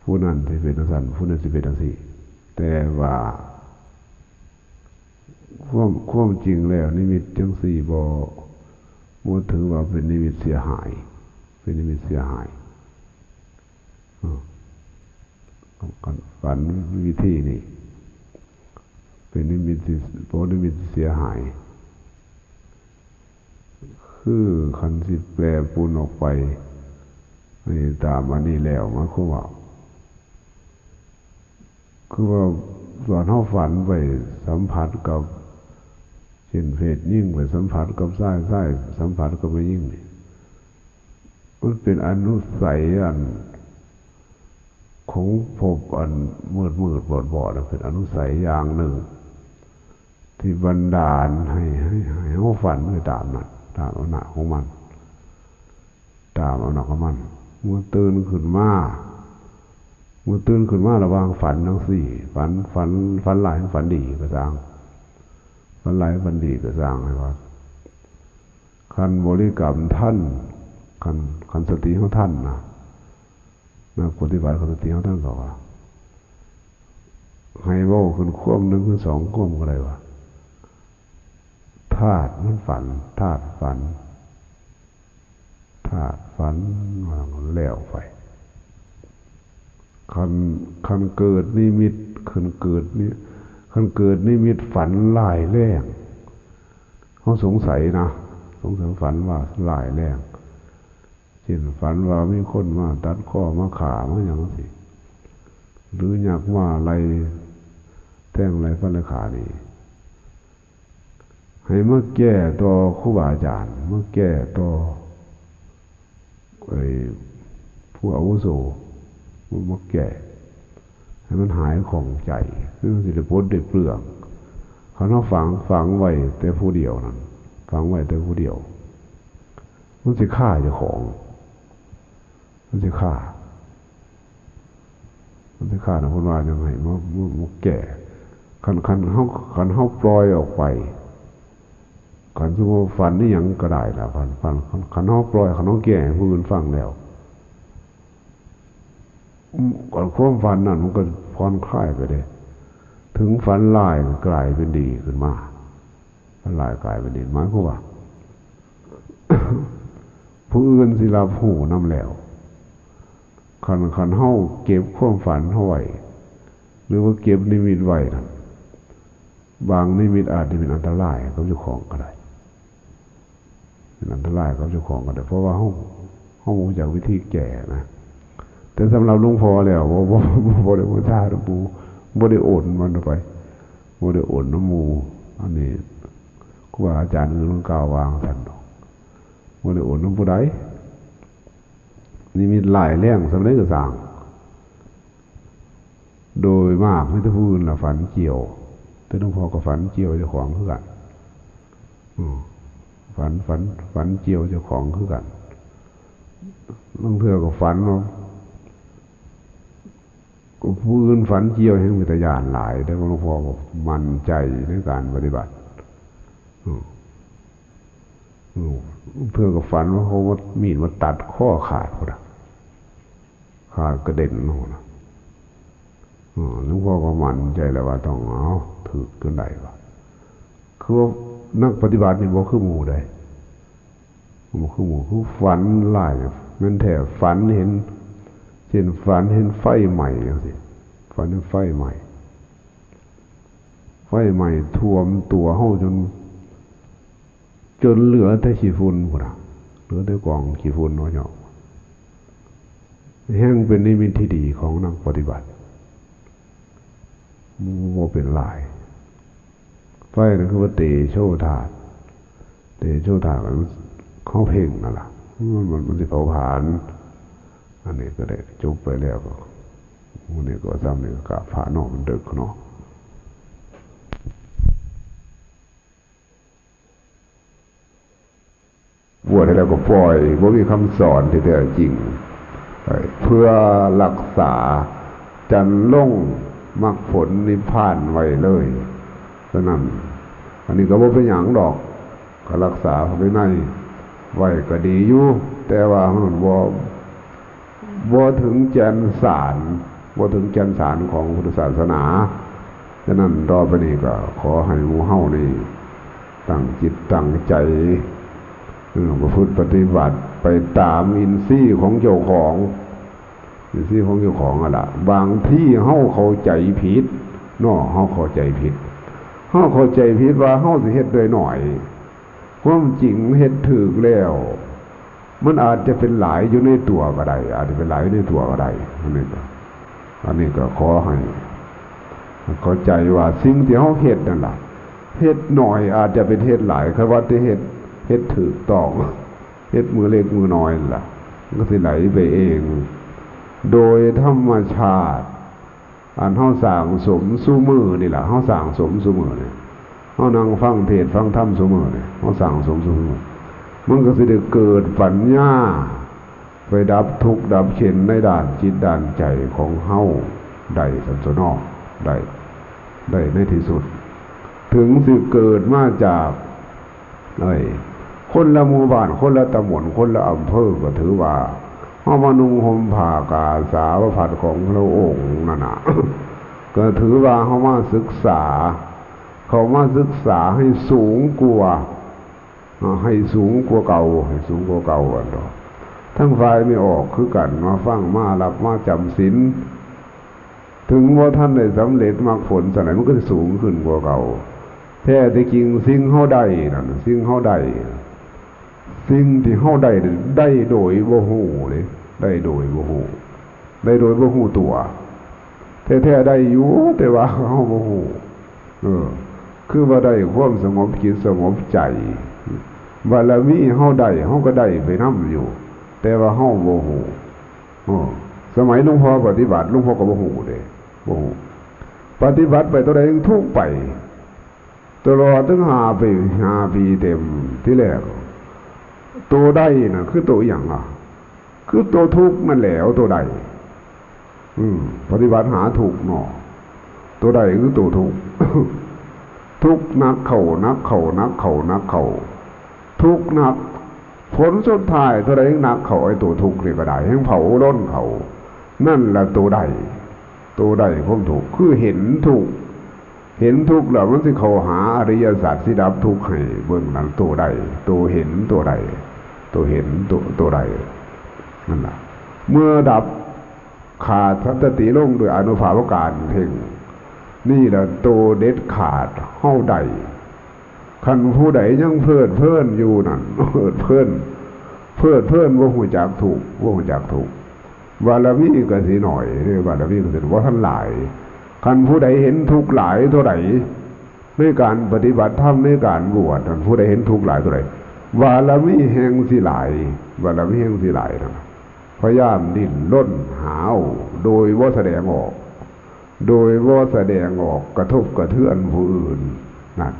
ผู้นั้นที่เป็นสันผู้นั้นที่เป็นสีแต่ว่าความจริงแล้วนิมิตจังสี่บ่ถือว่าเป็นนิมิตเสียหายการฝันวิธีนี่เป็นนิมิตเสียหายคือคันสิแปรปูนออกไปนี่ตามอันนี้แล้วมันคือว่าส่วนเฮาฝันไปสัมผัสกับเช่นเพศยิ่งไปสัมผัสกับไส้สัมผัสกับไม่ยิ่งนี่มันเป็นอนุสัยอัน ของพบอันมืดบอดเป็นอนุสัยอย่างหนึ่งที่บันดาลให้เขาฝันไปตามนั้นตามอำนาจของมันตามอำนาจของมันเมื่อตื่นขึ้นมาระวังฝันทั้งสี่ฝันหลายฝันดีก็สร้างฝันหลายฝันดีก็สร้างให้ว่าคันบริกรรมท่านคันสติของท่านนะปฏิบัติคันสติของท่านก็ว่าให้เว้าขึ้นควบหนึ่งขึ้นสองควบก็ได้ว่าธาตุมันฝันธาตุฝันวางแล้วไปคันเกิดนิมิตคันเกิดนิมิตฝันหลายแรงเขาสงสัยฝันว่าหลายแรงเช่นฝันว่ามีคนมาตัดข้อมาขามาอย่างนั้นสิหรืออยากว่าอะไรแท่งอะไรฟันอะไรขานี่ให้มาแก้ตัวครูบาอาจารย์มาแก้ตัวผู้อาวุโสมาแก้ให้มันหายของใจคือสิริพุทธได้เปลือกเขาต้องฝังไว้แต่ผู้เดียวนั่นฝังไว้แต่ผู้เดียวมันสิฆ่าเจ้าของมันสิฆ่านะพูดว่ายังไงมาแก่คันเขาปล่อยออกไปคันสมมติฝันนี่ยังก็ได้ละฝันคันเขาปล่อยคันเขาแก่ผู้อื่นฟังแล้วก่อนความฝันนั่นมันก็ผ่อนคลายไปเลยถึงฝันลายกลายเป็นดีขึ้นมาฝันลายกลายเป็นดีหมายความว่า ผู้อื่นสิรับหูน้ำแล้วคันเฮาเก็บความฝันเฮาไว้หรือว่าเก็บนิมิตไว้นั่นบางนิมิตอาจจะเป็นอันตรายกับเจ้าของก็ได้เป็นอันตรายกับเจ้าของก็ได้เพราะว่าเฮารู้จักวิธีแก้นะแต่สำหรับหลวงพ่อแล้วบ่ได้บูชาหลวงปู่บ่ได้โอนมันไปบ่ได้โอนน้ำมูอันนี้ครูบาอาจารย์อื่นกล่าววางท่านบ่ได้โอนน้ำผู้ใดนี่มีหลายแรงสำเร็จก็สร้างโดยมากไม่ต้องพูดละฝันเกี่ยวแต่หลวงพ่อก็ฝันเกี่ยวเจ้าของคือกันฝันเกี่ยวเจ้าของคือกันบางเทื่อก็ฝันว่าก็ผู้อื่นฝันเกี่ยวให้มีแต่ญาณหลายแต่หลวงพ่อบอกมั่นใจในการปฏิบัติเพื่อกับฝันว่าเขาว่ามีดมาตัดข้อขาดเขาขาดกระเด็นลงนะหลวงพ่อก็มั่นใจแล้วว่าต้องเอาถือกันได้ว่าคือว่านักปฏิบัตินี่บอกคือหมู่ได้บอกคือหมู่คือฝันลายมันแถบฝันเห็นเช่นฝันเห็นไฟใหม่อย่างสิฝันเห็นไฟใหม่ท่วมตัวเฮาจนเหลือแต่ขี้ฝุ่นพุ่นเหลือแต่กองขี้ฝุ่นน้อยๆแห้งเป็นนิมิตที่ดีของนักปฏิบัติบ่เป็นลายไฟนั่นคือว่าเตโชธาตุเขาเพ่งนั่นล่ะมันสิเผาผลาญอันนี้ก็ได้จบไปแล้วก็วันนี้ก็ซ้ำนี่ก็กราบพระนอกมันดึกเนาะบวชแล้วก็ปล่อยบ่มีคำสอนที่แท้จริงเพื่อรักษาจันลงมรรคผลนิพพานไว้เลยฉะนั้นอันนี้ก็บ่เป็นหยังดอกก็รักษาไว้ในไว้ก็ดีอยู่แต่ว่ามันบ่ถึงแก่นสารของพุทธศาสนาฉะนั้นต่อไปนี้ก็ขอให้หมู่เฮานี่ตั้งจิตตั้งใจประพฤติปฏิบัติไปตามอินทรีย์ของเจ้าของอะล่ะบางที่เฮาเข้าใจผิดเนาะเฮาเข้าใจผิดว่าเฮาสิเฮ็ดได้หน่อยความจริงเฮ็ดถูกแล้วมันอาจจะเป็นหลายอยู่ในตัวก็ได้อาจจะเป็นหลายในตัวก็ได้อันนี้ก็ขอให้เข้าใจว่าสิ่งที่เฮาเฮ็ดนั่นล่ะเฮ็ดหน่อยอาจจะเป็นเฮ็ดหลายคือว่าที่เฮ็ดถูกต้องเฮ็ดมือเล็กมือน้อยล่ะมันก็สิไหลไปเอง โดยธรรมชาติอันเฮาสร้างสมสู่มือนี่แหละเฮาสร้างสมสู่มือนี่เฮานั่งฟังเทศน์ฟังธรรมสู่มือนี่เฮาสร้างสมสู่มือมันก็สิได้เกิดปัญญาไปดับทุกข์ดับเข็ญในด้านจิตด้านใจของเฮาได้สันสนอกได้ในที่สุดถึงสิเกิดมาจากคนละหมู่บ้านคนละตำบลคนละอำเภอก็ถือว่าเฮามานุ่งห่มผ้ากาสาวพัดของพระองค์นั่นน่ะ ก็ถือว่าเฮามาศึกษาเขามาศึกษาให้สูงกว่าให้สูงกว่าเก่าให้สูงกว่าเก่าอันเนาะทั้งฝ่ายไม่ออกคือกันมาฟังมาหลับมาจำศีลถึงว่าท่านได้สำเร็จมรรคผลสักไหนมันก็จะสูงขึ้นกว่าเก่าแท้ที่จริงสิ่งเฮาได้นั่นสิ่งเฮาได้สิ่งที่เฮาได้โดยบ่ฮู้เลยได้โดยบ่ฮู้ได้โดยบ่ฮู้ตัวแท้ๆได้อยู่แต่ว่าเฮาบ่ฮู้คือว่าได้ความสงบจิตสงบใจบารมีเฮาได้เฮาก็ได้ไปนำอยู่แต่ว่าเฮาบ่ฮู้สมัยหลวงพ่อปฏิบัติหลวงพ่อก็บ่ฮู้เด้บ่ฮู้ปฏิบัติไปตัวใดทุกไปตลอดถึง5 ปีเต็มที่แรกตัวใดน่ะคือตัวอย่างอ่ะคือตัวทุกข์นั่นแหละตัวใดปฏิบัติหาถูกเนาะตัวใดคือตัวทุกข์ ทุกข์นักเข่าทุกข์นักผลสุดท้ายตัวใดนักเข่าไอ้ตัวทุกข์นี่ก็ได้ให้เผาล้นเขานั่นแหละตัวใดความถูกคือเห็นทุกข์แล้วมันสิเข้าหาอริยสัจสิดับทุกข์ให้เบิ่งนั้นตัวใดตัวเห็นตัวใดนั่นล่ะเมื่อดับขาดสันติลงโดยอนุภาพการเพ่งนี่แหละตัวเด็ดขาดเฮาใดคันผู้ใดยังเพลินอยู่นั่นเพลินว่าหูจักถูกบารมีก็สิหน่อยเด้อบารมีก็สิว่าท่านหลายคันผู้ใดเห็นทุกข์หลายเท่าไหร่ในการปฏิบัติธรรมในการบวชท่านผู้ใดเห็นทุกข์หลายเท่าไหร่บารมีแห่งสิหลายนะพยายามดิ้นรนหาโดยว่าแสดงออกกระทบกระเทือนผู้อื่นนั่น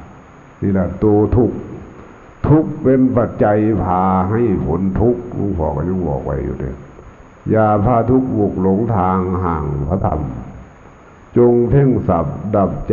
นี่แหละตัวทุกข์เป็นปัจจัยพาให้ผลทุกข์หลวงพ่อก็ยังบอกไว้อยู่เลยอย่าพาทุกข์บุกหลงทางห่างพระธรรมจงเพ่งสับดับใจ